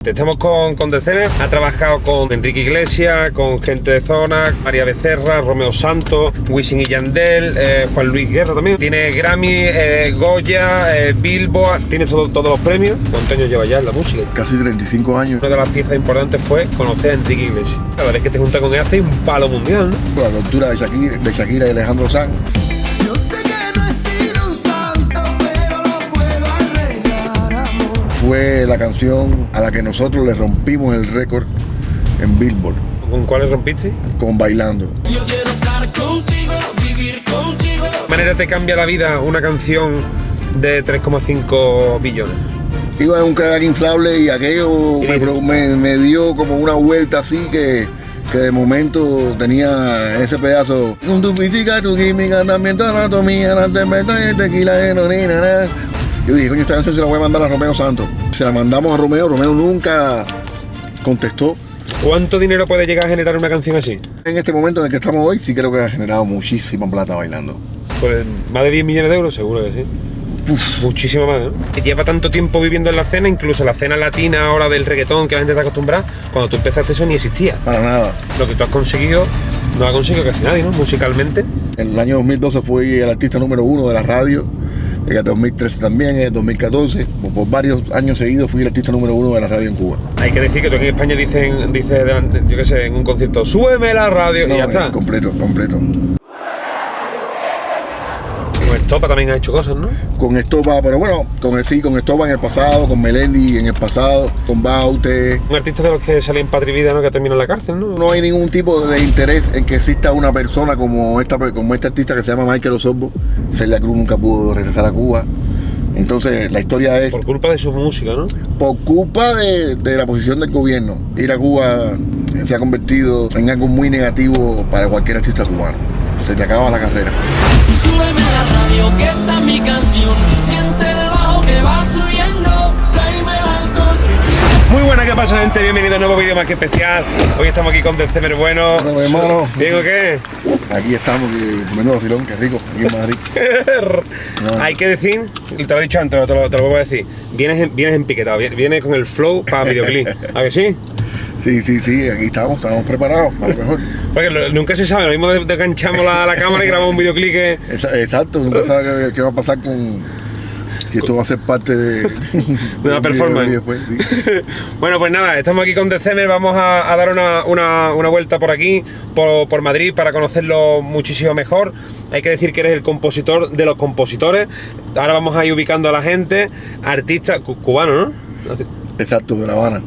Estamos con Decene, ha trabajado con Enrique Iglesias, con gente de zona, María Becerra, Romeo Santos, Wisin y Yandel, Juan Luis Guerra también. Tiene Grammy, Goya, Billboard, tiene todos los premios. ¿Cuántos años lleva ya en la música? Casi 35 años. Una de las piezas importantes fue conocer a Enrique Iglesias. Cada vez que te juntas con él hace un palo mundial, ¿no? La cultura de Shakira y Alejandro Sanz. Fue la canción a la que nosotros le rompimos el récord en Billboard. ¿Con cuáles rompiste? Con Bailando. Yo quiero estar contigo, vivir contigo. ¿De qué manera te cambia la vida una canción de 3,5 billones? Iba en un kayak inflable y aquello me dio como una vuelta así que de momento tenía ese pedazo. Con tu física, tu química, también tu anatomía, la tempestad y tequila, heroína. Yo dije, coño, esta canción se la voy a mandar a Romeo Santos. Se la mandamos a Romeo, Romeo nunca contestó. ¿Cuánto dinero puede llegar a generar una canción así? En este momento en el que estamos hoy, sí creo que ha generado muchísima plata Bailando. Pues más de 10 millones de euros, seguro que sí. Uf. Muchísimo más, ¿no? Lleva tanto tiempo viviendo en la escena, incluso la escena latina ahora del reggaetón que la gente está acostumbrada, cuando tú empezaste eso ni existía. Para nada. Lo que tú has conseguido, no ha conseguido casi nadie, ¿no? Musicalmente. En el año 2012 fui el artista número 1 de la radio. En el 2013 también, en el 2014, por varios años seguidos fui el artista número 1 de la radio en Cuba. Hay que decir que tú aquí en España dices, yo qué sé, en un concierto, súbeme la radio y ya está. Completo. Con Estopa también ha hecho cosas, ¿no? Con Estopa, pero bueno, con Estopa en el pasado, con Melendi en el pasado, con Baute. Un artista de los que sale en Patria y Vida, ¿no? Que termina en la cárcel, ¿no? No hay ningún tipo de interés en que exista una persona como este artista que se llama Michael Osorbo. Celia Cruz nunca pudo regresar a Cuba. Entonces la historia es Por culpa de su música, ¿no? por culpa de la posición del gobierno. Ir a Cuba se ha convertido en algo muy negativo para cualquier artista cubano. Se te acaba la carrera. Súbeme a la radio que está mi canción. Siente el bajo que va subiendo. Tráeme el alcohol que Muy buena, ¿qué pasa, gente? Bienvenido a un nuevo vídeo más que especial. Hoy estamos aquí con Decene Bueno. Bueno, hermano. ¿Bien o qué? Aquí estamos, menudo vacilón, qué rico, aquí en Madrid. No. Hay que decir, y te lo he dicho antes, te lo vuelvo a decir, vienes empiquetado, vienes con el flow para videoclip. ¿A que sí? Sí, aquí estamos preparados, a lo mejor. Porque nunca se sabe, lo mismo enganchamos la cámara y grabamos un videoclip que... Exacto, nunca sabes qué va a pasar si esto va a ser parte de una performance. Después, sí. Bueno, pues nada, estamos aquí con Decene, vamos a dar una vuelta por aquí, por Madrid, para conocerlo muchísimo mejor. Hay que decir que eres el compositor de los compositores. Ahora vamos a ir ubicando a la gente, artista cubano, ¿no? Exacto, de La Habana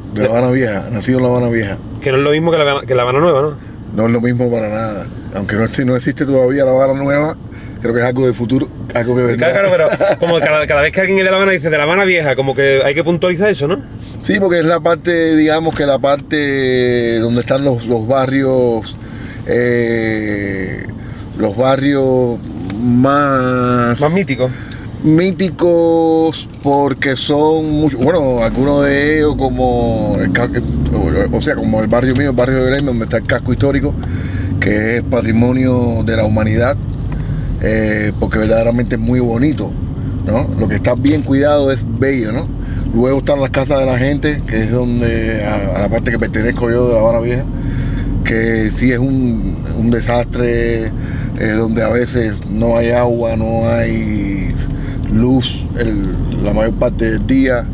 Vieja, nacido en La Habana Vieja. Que no es lo mismo que La Habana Nueva, ¿no? No es lo mismo para nada, aunque no existe todavía La Habana Nueva. Creo que es algo de futuro, algo que vendrá. Claro, pero como cada vez que alguien es de La Habana dice de La Habana Vieja, como que hay que puntualizar eso, ¿no? Sí, porque es la parte, digamos que la parte donde están los barrios, más míticos. Míticos porque son muchos, bueno, algunos de ellos como como el barrio mío, el barrio de Belén, donde está el casco histórico, que es patrimonio de la humanidad. Porque verdaderamente es muy bonito, ¿no? Lo que está bien cuidado es bello, ¿no? Luego están las casas de la gente, que es donde, a la parte que pertenezco yo de La Habana Vieja, que sí es un desastre, donde a veces no hay agua, no hay luz la mayor parte del día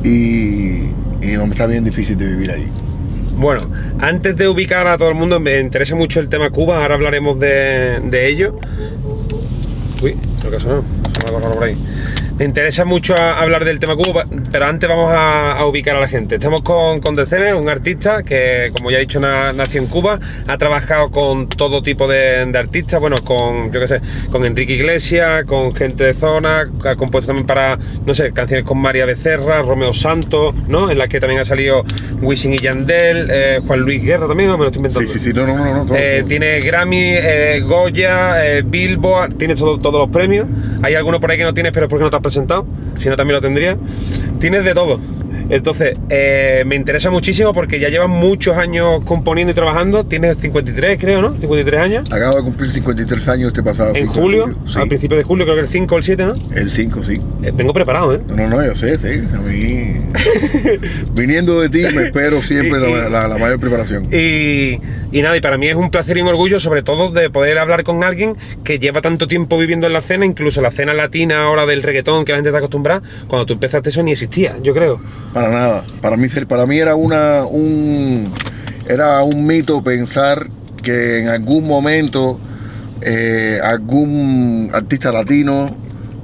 y donde está bien difícil de vivir ahí. Bueno, antes de ubicar a todo el mundo, me interesa mucho el tema Cuba, ahora hablaremos de ello. Uy, creo que ha sonado algo raro por ahí. Me interesa mucho hablar del tema Cuba, pero antes vamos a ubicar a la gente. Estamos con Decene, un artista que, como ya he dicho, nació en Cuba, ha trabajado con todo tipo de artistas, bueno, con Enrique Iglesias, con gente de zona, ha compuesto también para, no sé, canciones con María Becerra, Romeo Santos, ¿no? En las que también ha salido Wisin y Yandel, Juan Luis Guerra también, ¿no? Me lo estoy inventando. Sí, no. Todo. Tiene Grammy, Goya, Billboard, tiene todos los premios. Hay alguno por ahí que no tienes, pero es porque no te has presentado, si no también lo tendría. Tienes de todo. Entonces, me interesa muchísimo porque ya llevas muchos años componiendo y trabajando. Tienes 53, creo, ¿no? 53 años. Acabo de cumplir 53 años este pasado. En 5 de julio, sí. al principio de julio, creo que el 5 o el 7, ¿no? El 5, sí. Vengo preparado, ¿eh? No, yo sé, sí. A mí, viniendo de ti, me espero siempre la mayor preparación. Y nada, y para mí es un placer y un orgullo, sobre todo, de poder hablar con alguien que lleva tanto tiempo viviendo en la escena, incluso la escena latina ahora del reggaetón, que la gente está acostumbrada. Cuando tú empezaste eso ni existía, yo creo. Para nada. Para mí era un mito pensar que en algún momento algún artista latino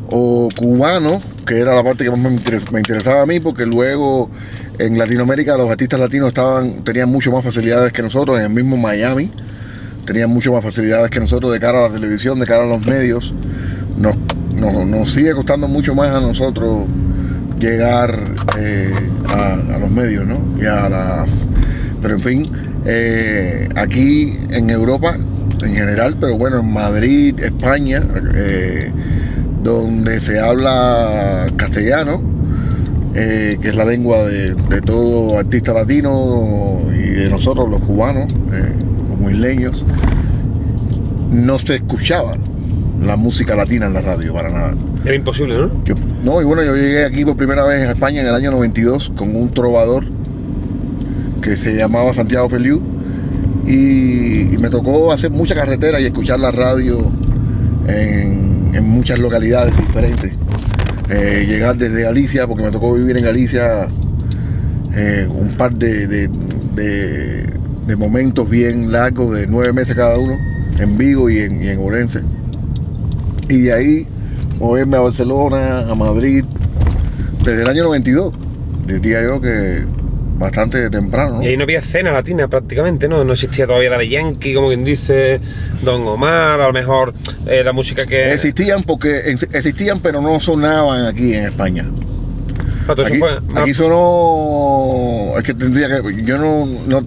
o cubano, que era la parte que más me interesaba a mí, porque luego en Latinoamérica los artistas latinos tenían mucho más facilidades que nosotros, en el mismo Miami tenían mucho más facilidades que nosotros de cara a la televisión, de cara a los medios. Nos sigue costando mucho más a nosotros llegar a los medios, ¿no? Pero en fin, aquí en Europa en general, pero bueno, en Madrid, España, donde se habla castellano, que es la lengua de todo artista latino y de nosotros los cubanos, como isleños, no se escuchaba la música latina en la radio para nada. Era imposible, ¿no? Yo llegué aquí por primera vez en España en el año 92 con un trovador que se llamaba Santiago Feliu y me tocó hacer mucha carretera y escuchar la radio en muchas localidades diferentes. Llegar desde Galicia, porque me tocó vivir en Galicia un par de momentos bien largos, de 9 meses cada uno, en Vigo y en Orense. Y de ahí moverme a Barcelona, a Madrid, desde el año 92, diría yo que bastante temprano, ¿no? Y ahí no había escena latina prácticamente, ¿no? No existía todavía la de Yankee, como quien dice, Don Omar, a lo mejor la música que... Existían pero no sonaban aquí en España. Aquí sonó... Es que tendría que... Yo no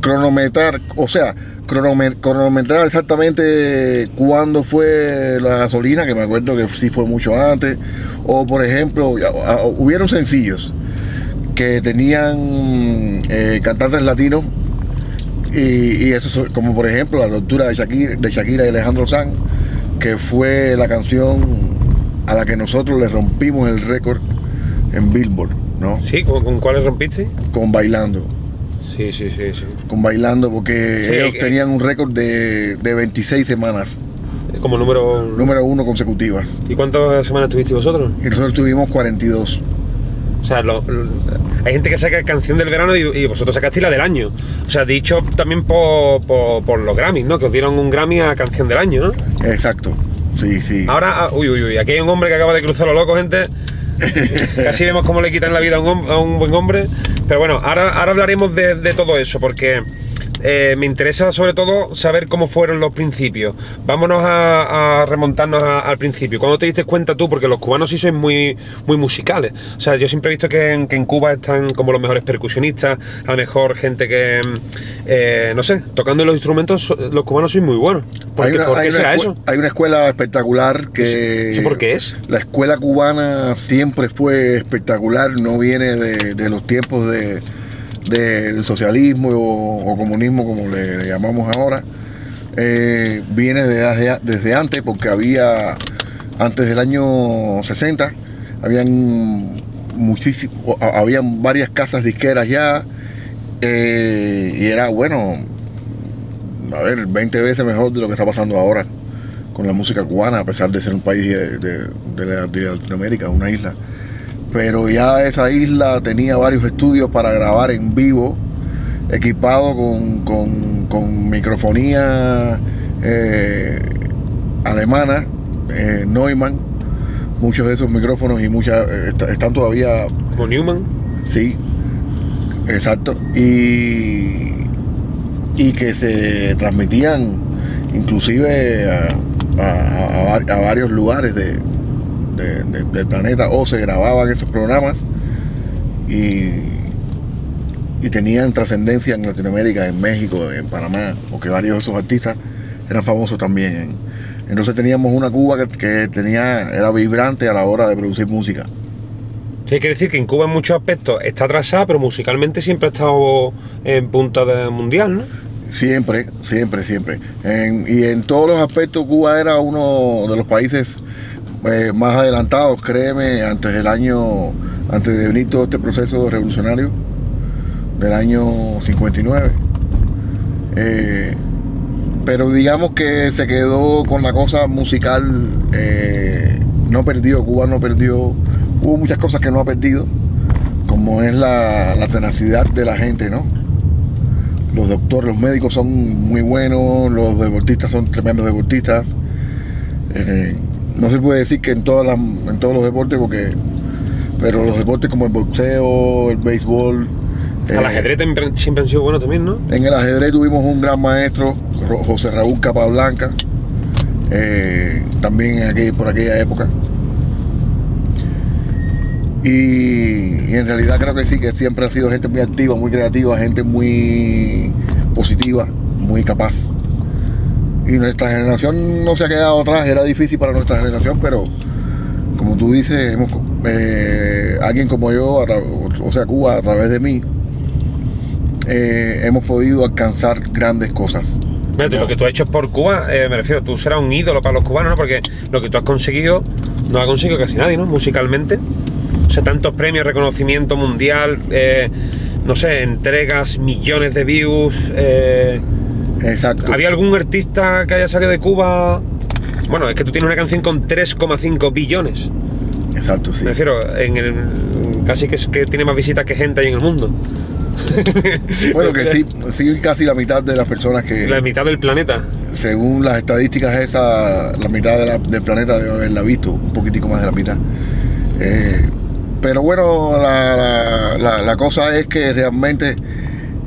cronometrar, o sea, cronometrar exactamente cuándo fue la gasolina, que me acuerdo que sí fue mucho antes. O por ejemplo, hubieron sencillos que tenían cantantes latinos y eso, como por ejemplo La Tortura de Shakira y Alejandro Sanz, que fue la canción a la que nosotros le rompimos el récord en Billboard, ¿no? Sí, ¿con cuáles rompiste? Con Bailando. Sí. Con Bailando, porque sí, ellos tenían un récord de 26 semanas. Como número 1 consecutivas. ¿Y cuántas semanas tuvisteis vosotros? Y nosotros tuvimos 42. O sea, hay gente que saca canción del verano y vosotros sacasteis la del año. O sea, dicho también por los Grammys, ¿no? Que os dieron un Grammy a canción del año, ¿no? Exacto, sí. Ahora, uy, aquí hay un hombre que acaba de cruzar lo loco, gente. Casi vemos cómo le quitan la vida a un buen hombre. Pero bueno, ahora hablaremos de todo eso, porque me interesa sobre todo saber cómo fueron los principios. Vámonos a remontarnos al principio. ¿Cuándo te diste cuenta tú? Porque los cubanos sí son muy musicales. O sea, yo siempre he visto que en Cuba están como los mejores percusionistas, a lo mejor gente que, no sé, tocando los instrumentos, los cubanos son muy buenos. ¿Por qué será eso? Hay una escuela espectacular que... ¿Eso por qué es? La escuela cubana siempre fue espectacular, no viene de los tiempos del socialismo o comunismo, como le llamamos ahora. Viene desde antes, porque antes del año 60 habían varias casas disqueras ya, y era, bueno, 20 veces mejor de lo que está pasando ahora con la música cubana, a pesar de ser un país de Latinoamérica, una isla. Pero ya esa isla tenía varios estudios para grabar en vivo, equipado con microfonía alemana, Neumann. Muchos de esos micrófonos y muchas están todavía... ¿Como Newman? Sí, exacto. Y que se transmitían inclusive a varios lugares del planeta, o se grababan esos programas y tenían trascendencia en Latinoamérica, en México, en Panamá, porque varios de esos artistas eran famosos también. Entonces teníamos una Cuba que era vibrante a la hora de producir música. Sí, hay que decir que en Cuba en muchos aspectos está atrasada, pero musicalmente siempre ha estado en punta de mundial, ¿no? Siempre, siempre, siempre. Y en todos los aspectos Cuba era uno de los países más adelantados, créeme, antes de venir todo este proceso revolucionario del año 59. Pero digamos que se quedó con la cosa musical, no perdió, Cuba no perdió, hubo muchas cosas que no ha perdido, como es la tenacidad de la gente, ¿no? Los doctores, los médicos son muy buenos, los deportistas son tremendos deportistas. No se puede decir que en todos los deportes, pero los deportes como el boxeo, el béisbol. Al ajedrez siempre han sido buenos también, ¿no? En el ajedrez tuvimos un gran maestro, José Raúl Capablanca, también por aquella época. Y en realidad creo que sí, que siempre ha sido gente muy activa, muy creativa, gente muy positiva, muy capaz. Y nuestra generación no se ha quedado atrás, era difícil para nuestra generación, pero como tú dices, alguien como yo, o sea Cuba, a través de mí, hemos podido alcanzar grandes cosas. Mírate, lo que tú has hecho por Cuba, me refiero, tú serás un ídolo para los cubanos, ¿no? Porque lo que tú has conseguido no ha conseguido casi nadie, ¿no? Musicalmente. O sea, tantos premios, reconocimiento mundial, no sé, entregas, millones de views. Exacto. ¿Había algún artista que haya salido de Cuba? Bueno, es que tú tienes una canción con 3,5 billones. Exacto, sí. Me refiero, casi que tiene más visitas que gente ahí en el mundo. Bueno, que sí, casi la mitad de las personas que... La mitad del planeta. Según las estadísticas esas, la mitad del planeta debe haberla visto, un poquitico más de la mitad. Pero bueno, la cosa es que realmente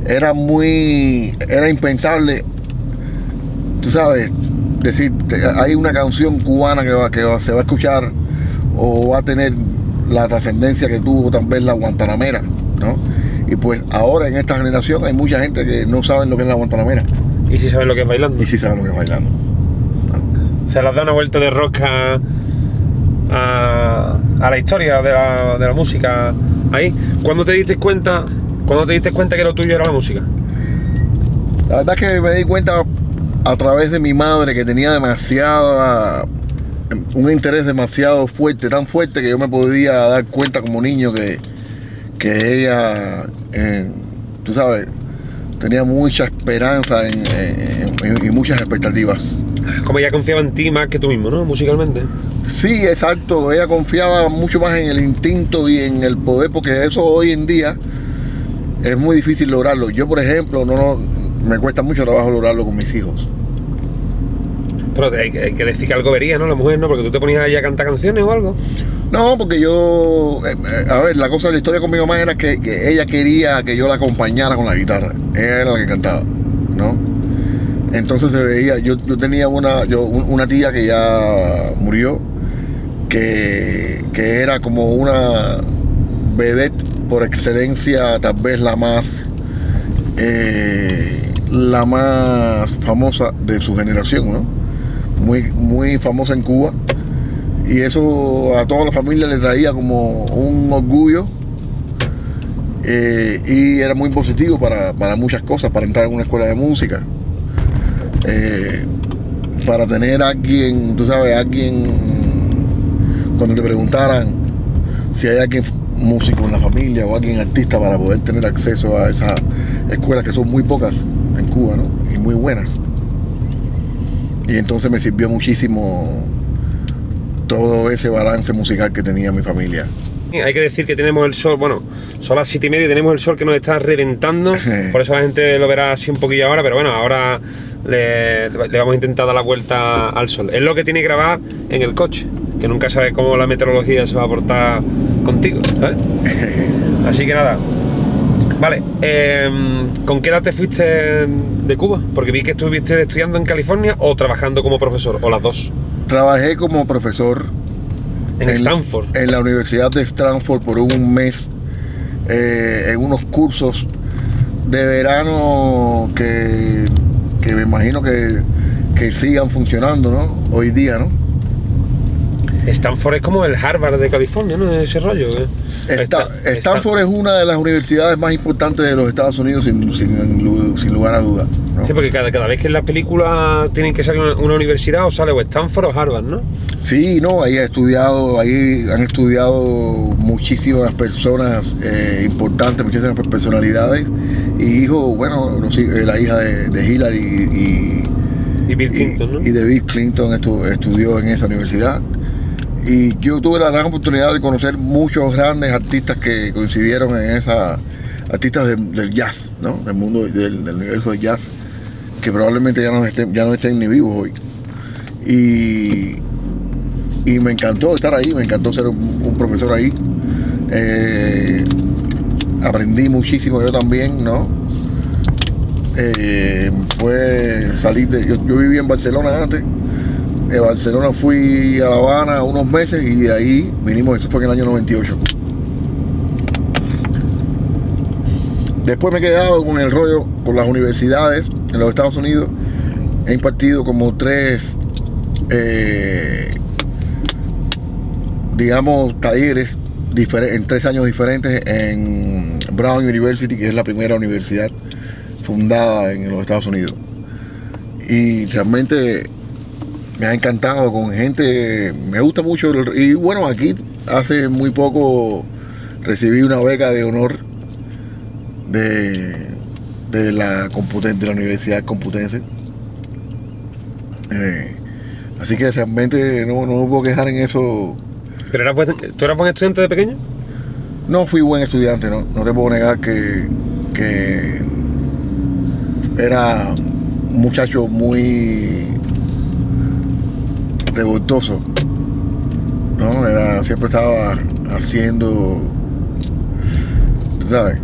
era impensable, tú sabes, decir, hay una canción cubana que se va a escuchar o va a tener la trascendencia que tuvo también la Guantanamera, ¿no? Y pues ahora en esta generación hay mucha gente que no sabe lo que es la Guantanamera. ¿Y si saben lo que es bailando? Y sí saben lo que es bailando, ¿no? Se las da una vuelta de rosca a la historia de la música ahí. ¿Cuándo te diste cuenta que lo tuyo era la música? La verdad es que me di cuenta a través de mi madre, que tenía un interés demasiado fuerte, tan fuerte que yo me podía dar cuenta como niño que ella, tú sabes, tenía mucha esperanza y muchas expectativas. Como ella confiaba en ti más que tú mismo, ¿no? Musicalmente. Sí, exacto. Ella confiaba mucho más en el instinto y en el poder, porque eso hoy en día es muy difícil lograrlo. Yo, por ejemplo, me cuesta mucho trabajo lograrlo con mis hijos. Pero hay que decir que algo vería, ¿no? La mujer, ¿no? Porque tú te ponías ahí a cantar canciones o algo. No, porque yo... a ver, la cosa de la historia con mi mamá era que ella quería que yo la acompañara con la guitarra. Ella era la que cantaba, ¿no? Entonces se veía... Yo tenía una tía que ya murió, que era como una vedette por excelencia, tal vez la más famosa de su generación, ¿no? Muy, muy famosa en Cuba, y eso a toda la familia le traía como un orgullo, y era muy positivo para muchas cosas, para entrar en una escuela de música, para tener a alguien, tú sabes, cuando te preguntaran si hay alguien músico en la familia o alguien artista, para poder tener acceso a esas escuelas que son muy pocas en Cuba, ¿no? Y muy buenas. Y entonces me sirvió muchísimo todo ese balance musical que tenía mi familia. Hay que decir que tenemos el sol, bueno, son las 7:30 y tenemos el sol que nos está reventando, por eso la gente lo verá así un poquillo ahora, pero bueno, ahora le vamos a intentar dar la vuelta al sol. Es lo que tiene que grabar en el coche, que nunca sabes cómo la meteorología se va a portar contigo, ¿sabes? Así que nada. Vale, ¿con qué edad te fuiste de Cuba? Porque vi que estuviste estudiando en California o trabajando como profesor, o las dos. Trabajé como profesor en Stanford. En la Universidad de Stanford por un mes, en unos cursos de verano que me imagino que sigan funcionando, ¿no? Hoy día, ¿no? Stanford es como el Harvard de California, ¿no? Ese rollo. Stanford es una de las universidades más importantes de los Estados Unidos, sin lugar a dudas, ¿no? Sí, porque cada vez que en las películas tienen que salir una universidad, o sale o Stanford o Harvard, ¿no? Sí, no, ahí han estudiado muchísimas personas importantes, muchísimas personalidades. Y la hija de Hillary y Bill Clinton, ¿no? Y de Bill Clinton estudió en esa universidad. Y yo tuve la gran oportunidad de conocer muchos grandes artistas que coincidieron en artistas del jazz, ¿no? Del mundo del universo del jazz, que probablemente ya no estén ni vivos hoy. Y me encantó estar ahí, me encantó ser un profesor ahí. Aprendí muchísimo yo también, ¿no? Yo vivía en Barcelona antes. De Barcelona fui a La Habana unos meses y de ahí vinimos, eso fue en el año 98. Después me he quedado con el rollo con las universidades en los Estados Unidos. He impartido como 3 talleres en 3 años diferentes en Brown University, que es la primera universidad fundada en los Estados Unidos. Y realmente me ha encantado con gente, me gusta mucho. Y bueno, aquí hace muy poco recibí una beca de honor de la Universidad Complutense. Así que realmente no me puedo quejar en eso. ¿Pero tú eras buen estudiante de pequeño? No fui buen estudiante, no te puedo negar que era un muchacho muy revoltoso, ¿no? Siempre estaba haciendo, tú sabes.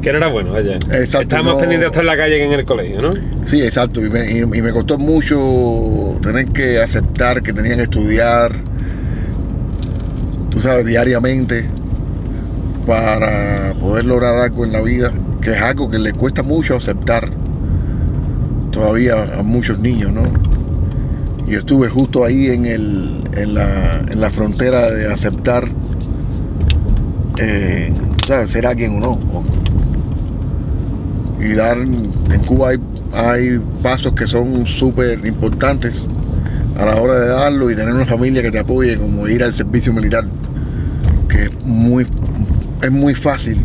Que no era bueno, vaya. Exacto, estaba más pendiente de estar en la calle que en el colegio, ¿no? Sí, exacto. Y me costó mucho tener que aceptar que tenía que estudiar, tú sabes, diariamente para poder lograr algo en la vida, que es algo que le cuesta mucho aceptar todavía a muchos niños, ¿no? Yo estuve justo ahí en la frontera de aceptar ¿sabes? Ser alguien o no. Y en Cuba hay pasos que son súper importantes a la hora de darlo y tener una familia que te apoye, como ir al servicio militar, que es muy fácil,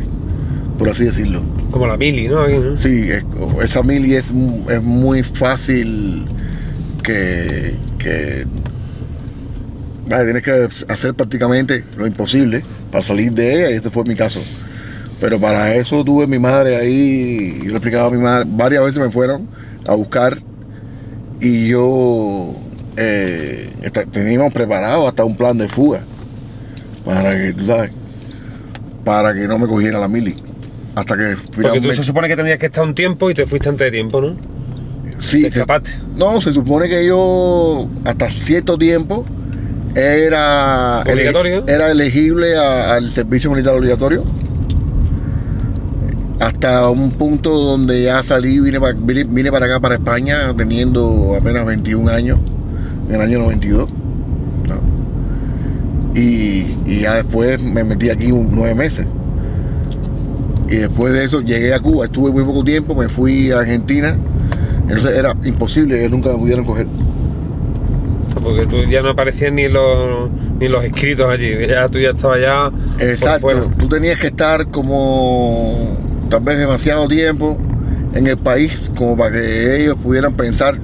por así decirlo. Como la mili, ¿no? Aquí, ¿no? Sí, esa mili es muy fácil que tienes que hacer prácticamente lo imposible para salir de ella, y ese fue mi caso. Pero para eso tuve mi madre ahí, yo le explicaba a mi madre, varias veces me fueron a buscar y yo teníamos preparado hasta un plan de fuga para que, tú sabes, para que no me cogiera la mili. Hasta que finalmente... Porque tú se supone que tenías que estar un tiempo y te fuiste antes de tiempo, ¿no? Sí. ¿Te escapaste? No, se supone que yo hasta cierto tiempo era elegible al servicio militar obligatorio, hasta un punto donde ya salí, vine para acá, para España, teniendo apenas 21 años, en el año 92, ¿no? Y ya después me metí aquí 9 meses. Y después de eso llegué a Cuba, estuve muy poco tiempo, me fui a Argentina. Entonces era imposible que nunca me pudieran coger. Porque tú ya no aparecías ni los escritos allí, tú ya estabas ya. Exacto, tú tenías que estar como tal vez demasiado tiempo en el país como para que ellos pudieran pensar,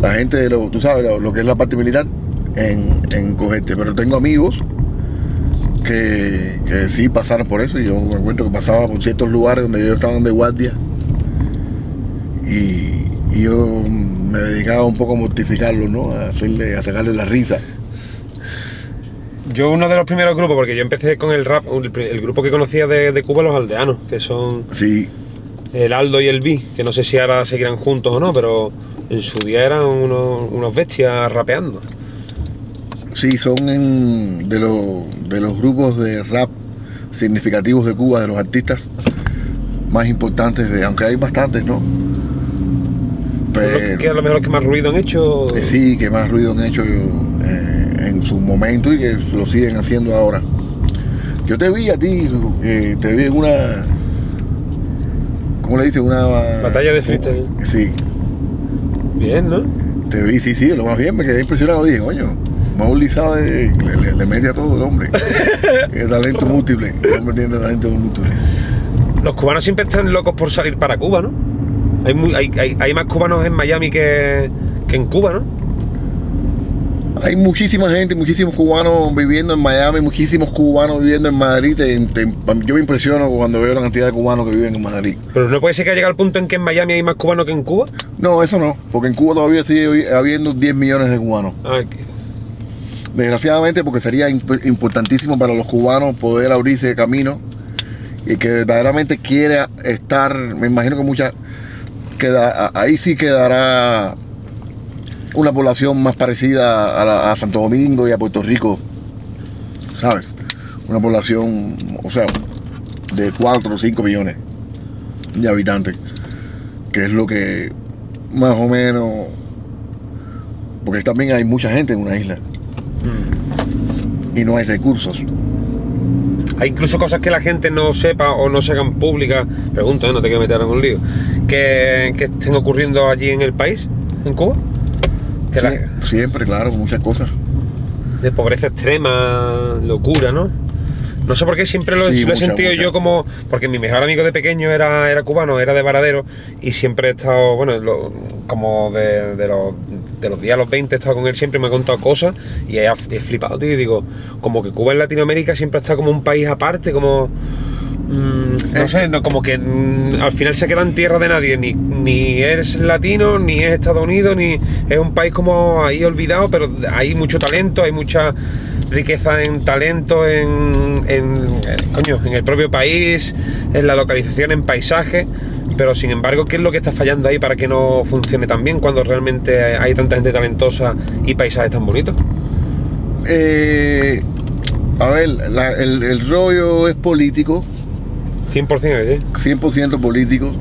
la gente de tú sabes, lo que es la parte militar, en cogerte. Pero tengo amigos que sí pasaron por eso, y yo me encuentro que pasaba por ciertos lugares donde ellos estaban de guardia y yo me dedicaba un poco a mortificarlos, ¿no? A sacarle la risa. Yo uno de los primeros grupos, porque yo empecé con el rap, el grupo que conocía de Cuba, los aldeanos, que son sí. El Aldo y el B, que no sé si ahora seguirán juntos o no, pero en su día eran unos bestias rapeando. Sí, son de los grupos de rap significativos de Cuba, de los artistas más importantes, aunque hay bastantes, ¿no? Pero, que a lo mejor los que más ruido han hecho. Sí, que más ruido han hecho en su momento y que lo siguen haciendo ahora. Yo te vi a ti, te vi en una, ¿cómo le dices? Una batalla de freestyle. Sí, Bien, ¿no? te vi, sí, lo más bien, me quedé impresionado. Dije, coño, Mauli sabe, le mete a todo el hombre. Es talento múltiple, el hombre tiene talento múltiple. Los cubanos siempre están locos por salir para Cuba, ¿no? Hay más cubanos en Miami que en Cuba, ¿no? Hay muchísima gente, muchísimos cubanos viviendo en Miami, muchísimos cubanos viviendo en Madrid. Yo me impresiono cuando veo la cantidad de cubanos que viven en Madrid. Pero no puede ser que haya llegado al punto en que en Miami hay más cubanos que en Cuba. No, eso no, porque en Cuba todavía sigue habiendo 10 millones de cubanos. Desgraciadamente, porque sería importantísimo para los cubanos poder abrirse camino y que verdaderamente quiera estar, me imagino que ahí sí quedará una población más parecida a Santo Domingo y a Puerto Rico, ¿sabes? Una población, o sea, de 4 o 5 millones de habitantes, que es lo que más o menos, porque también hay mucha gente en una isla y no hay recursos. Hay incluso cosas que la gente no sepa o no se hagan públicas, pregunto, no te quiero meter en un lío, que estén ocurriendo allí en el país, en Cuba. Sí, siempre, claro, muchas cosas. De pobreza extrema, locura, ¿no? No sé por qué siempre lo he sentido yo como... Porque mi mejor amigo de pequeño era cubano, era de Varadero, y siempre he estado, bueno, como de los días a los 20 he estado con él, siempre me ha contado cosas y he flipado, tío, y digo, como que Cuba en Latinoamérica siempre ha estado como un país aparte, como... no sé, como que al final se queda en tierra de nadie, ni es latino, ni es Estados Unidos, ni es un país como ahí olvidado, pero hay mucho talento, hay mucha riqueza en talento, en el propio país, en la localización, en paisaje, pero sin embargo, ¿qué es lo que está fallando ahí para que no funcione tan bien cuando realmente hay tanta gente talentosa y paisajes tan bonitos? A ver, el rollo es político. 100%, sí. 100% político.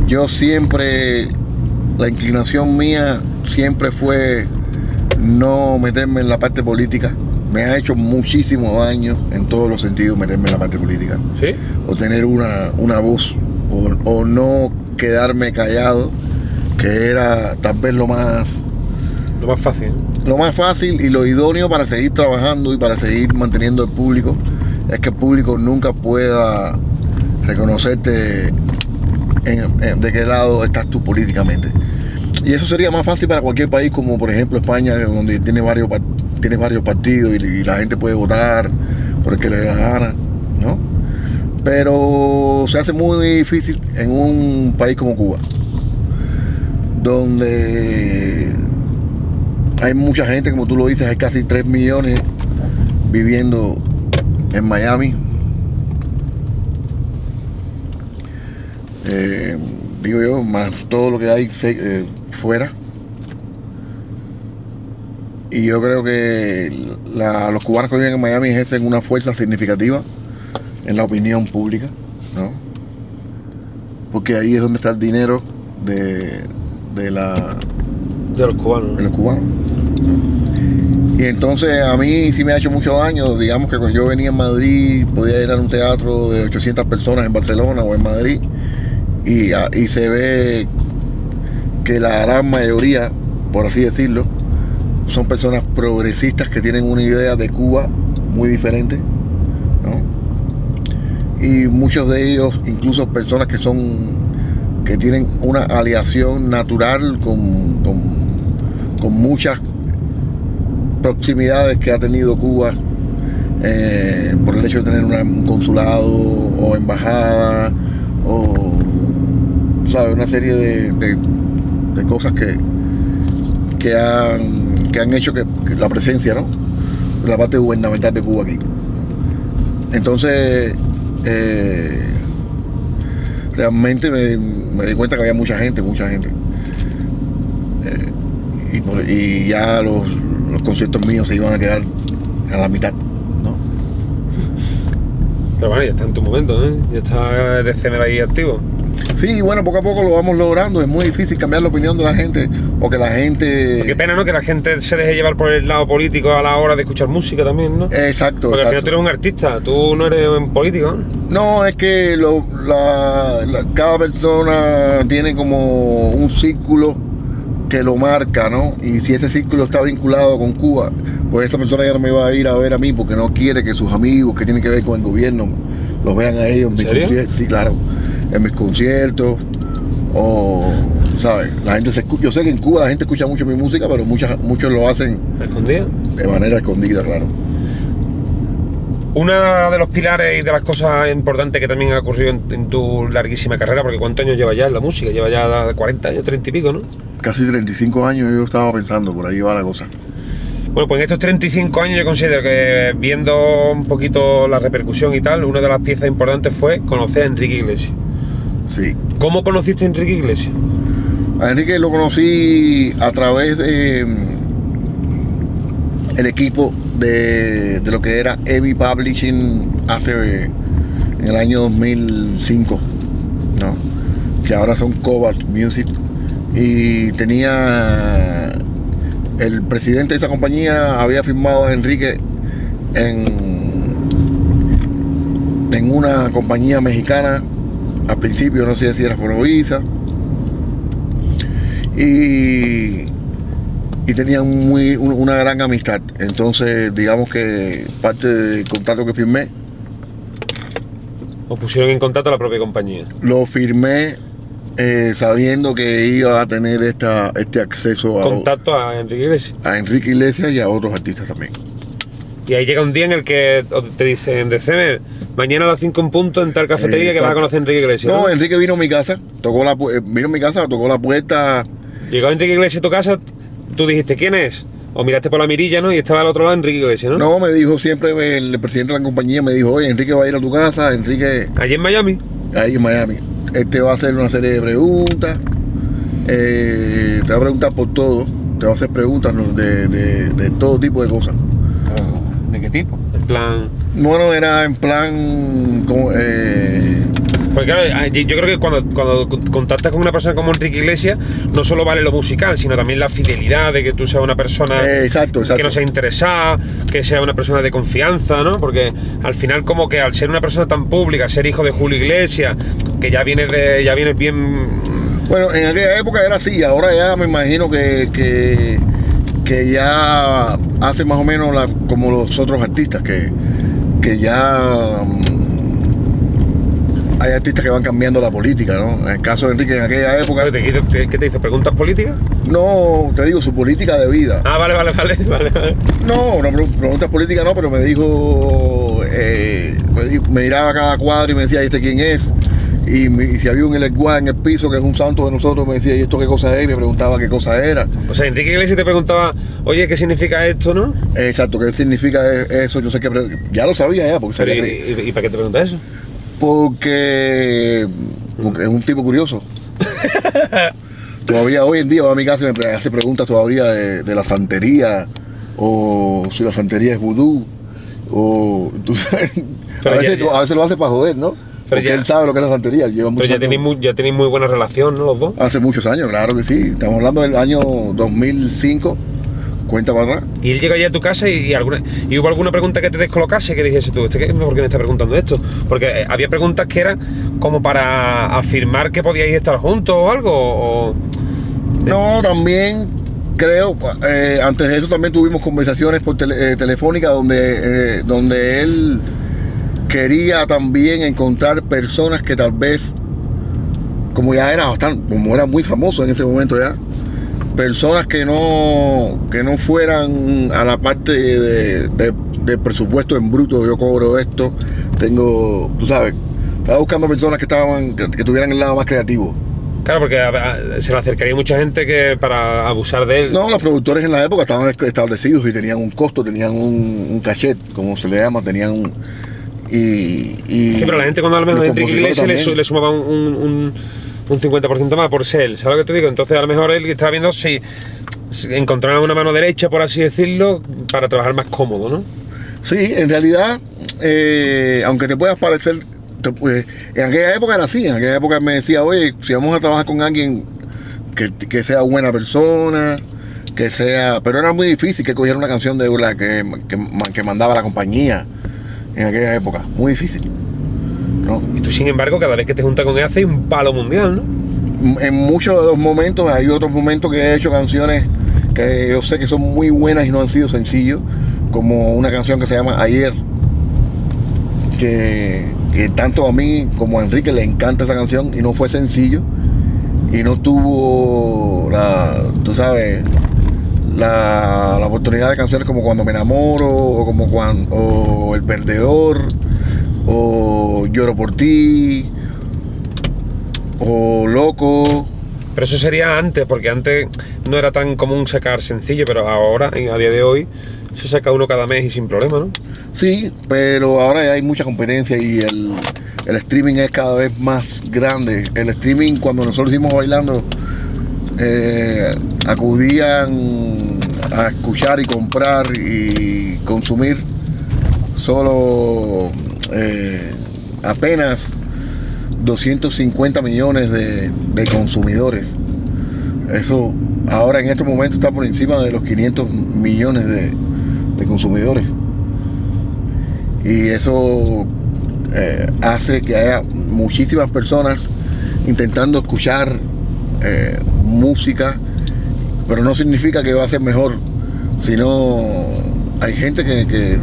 Yo siempre, la inclinación mía siempre fue no meterme en la parte política. Me ha hecho muchísimo daño en todos los sentidos meterme en la parte política. ¿Sí? O tener una voz, o no quedarme callado, que era tal vez lo más fácil. Lo más fácil y lo idóneo para seguir trabajando y para seguir manteniendo el público. Es que el público nunca pueda reconocerte de qué lado estás tú políticamente. Y eso sería más fácil para cualquier país, como por ejemplo España, donde tiene varios partidos y la gente puede votar por el que le dé la gana, ¿no? Pero se hace muy difícil en un país como Cuba, donde hay mucha gente, como tú lo dices, hay casi 3 millones viviendo en Miami. Digo yo, más todo lo que hay fuera. Y yo creo que los cubanos que viven en Miami ejercen una fuerza significativa en la opinión pública, ¿no? Porque ahí es donde está el dinero de los cubanos. Y entonces a mí sí me ha hecho mucho daño. Digamos que cuando yo venía en Madrid, podía ir a un teatro de 800 personas en Barcelona o en Madrid, y se ve que la gran mayoría, por así decirlo, son personas progresistas que tienen una idea de Cuba muy diferente, ¿no? Y muchos de ellos, incluso personas que tienen una aliación natural con muchas proximidades que ha tenido Cuba por el hecho de tener un consulado o embajada o, ¿sabes? Una serie de cosas que han hecho que la presencia, ¿no? La parte gubernamental de Cuba aquí. Entonces realmente me di cuenta que había mucha gente. Y ya los conciertos míos se iban a quedar a la mitad, ¿no? Pero bueno, ya está en tu momento, ¿eh? Ya está el escenario ahí activo. Sí, bueno, poco a poco lo vamos logrando. Es muy difícil cambiar la opinión de la gente o que la gente... Qué pena, ¿no? Que la gente se deje llevar por el lado político a la hora de escuchar música también, ¿no? Exacto, Porque al final exacto. tú eres un artista, tú no eres un político, ¿no? No, es que cada persona tiene como un círculo que lo marca, ¿no? Y si ese círculo está vinculado con Cuba, pues esa persona ya no me va a ir a ver a mí porque no quiere que sus amigos que tienen que ver con el gobierno los vean a ellos en mis ¿En serio? conciertos. Sí, claro, en mis conciertos. O, ¿sabes? La gente se escucha. Yo sé que en Cuba la gente escucha mucho mi música, pero muchos lo hacen Escondido. de manera escondida, claro. Una de los pilares y de las cosas importantes que también ha ocurrido en tu larguísima carrera, porque ¿cuántos años llevas ya en la música? Llevas ya 40 años, 30 y pico, ¿no? Casi 35 años yo estaba pensando, por ahí va la cosa. Bueno, pues en estos 35 años yo considero que, viendo un poquito la repercusión y tal, una de las piezas importantes fue conocer a Enrique Iglesias. Sí. ¿Cómo conociste a Enrique Iglesias? A Enrique lo conocí a través de el equipo de lo que era EMI Publishing en el año 2005, ¿no? Que ahora son Cobalt Music. Y tenía el presidente de esa compañía había firmado a Enrique en una compañía mexicana al principio, no sé si era Fonovisa, y tenían una gran amistad. Entonces, digamos que parte del contrato que firmé, Os pusieron en contacto a la propia compañía. lo firmé sabiendo que iba a tener este acceso Contacto a Enrique Iglesias. a Enrique Iglesias y a otros artistas también. Y ahí llega un día en el que te dicen, December, mañana a las 5 en punto en tal cafetería que vas a Exacto. conocer a Enrique Iglesias. No, ¿no? Enrique vino a mi casa, vino a mi casa, tocó la puerta. Llegó Enrique Iglesias a tu casa, tú dijiste, ¿quién es? O miraste por la mirilla, ¿no? Y estaba al otro lado Enrique Iglesias, ¿no? No, me dijo siempre el presidente de la compañía, me dijo, oye, Enrique va a ir a tu casa, Enrique, Allí en Miami. ahí en Miami. Él te va a hacer una serie de preguntas, te va a preguntar por todo, te va a hacer preguntas, ¿no? de todo tipo de cosas. ¿De qué tipo? En plan... Bueno, era en plan, Porque claro, yo creo que cuando contactas con una persona como Enrique Iglesias, no solo vale lo musical, sino también la fidelidad de que tú seas una persona exacto. que no sea interesada, que sea una persona de confianza, ¿no? Porque al final, como que al ser una persona tan pública, ser hijo de Julio Iglesias, que ya vienes bien... Bueno, en aquella época era así, ahora ya me imagino que ya hace más o menos como los otros artistas, que ya hay artistas que van cambiando la política, ¿no? En el caso de Enrique, en aquella época, ¿Qué te dice? ¿Preguntas políticas? no, te digo, su política de vida. Ah, vale. No, preguntas políticas no, pero me dijo, me miraba cada cuadro y me decía, ¿y este quién es? Y si había un Elecguá en el piso, que es un santo de nosotros, me decía, ¿y esto qué cosa es? Y me preguntaba qué cosa era. O sea, Enrique Iglesias te preguntaba, oye, ¿qué significa esto, no? Exacto, ¿qué significa eso? Yo sé que ya lo sabía ya, porque Pero, sabía ¿y para qué te preguntas eso? porque es un tipo curioso. Todavía hoy en día va a mi casa y me hace preguntas todavía de la santería, o si la santería es vudú, o tú sabes, Pero a veces lo hace para joder, ¿no? Pero Porque ya- él sabe lo que es la santería. Lleva Pero muchos ya años. tenéis muy buena relación, ¿no? Los dos. Hace muchos años, claro que sí. Estamos hablando del año 2005. Cuenta para atrás. Y él llegó allá a tu casa y hubo alguna pregunta que te descolocase, que dijese tú, ¿por qué me está preguntando esto? Porque había preguntas que eran como para afirmar que podíais estar juntos o algo, o... No, también creo, antes de eso también tuvimos conversaciones telefónicas donde él quería también encontrar personas que tal vez, como era muy famoso en ese momento ya, personas que no fueran a la parte de presupuesto en bruto. Yo cobro esto, tú sabes, estaba buscando personas que tuvieran el lado más creativo. Claro, porque se le acercaría mucha gente que para abusar de él. No, los productores en la época estaban establecidos y tenían un costo, tenían un cachet, como se le llama, tenían un... Sí, pero la gente cuando a lo mejor los Enrique Iglesias compositores le sumaba un 50% más por ser, ¿sabes lo que te digo? Entonces a lo mejor él estaba viendo si encontraba una mano derecha, por así decirlo, para trabajar más cómodo, ¿no? Sí, en realidad, aunque te puedas parecer Pues, en aquella época era así, en aquella época me decía, oye, si vamos a trabajar con alguien que sea buena persona, que sea... Pero era muy difícil que cogiera una canción de la que mandaba la compañía en aquella época, muy difícil, ¿no? Y tú, sin embargo, cada vez que te juntas con él haces un palo mundial, ¿no? En muchos de los momentos, hay otros momentos que he hecho canciones que yo sé que son muy buenas y no han sido sencillos, como una canción que se llama Ayer, que tanto a mí como a Enrique le encanta esa canción y no fue sencillo y no tuvo tú sabes, la oportunidad de canciones como Cuando me enamoro o El perdedor o Lloro por ti o Loco. Pero eso sería antes, porque antes no era tan común sacar sencillo, pero ahora, a día de hoy, se saca uno cada mes y sin problema, ¿no? Sí, pero ahora ya hay mucha competencia y el streaming es cada vez más grande. El streaming, cuando nosotros hicimos Bailando, acudían a escuchar y comprar y consumir solo apenas 250 millones de consumidores. Eso ahora en este momento está por encima de los 500 millones de consumidores. Y eso hace que haya muchísimas personas intentando escuchar música, pero no significa que va a ser mejor, sino hay gente que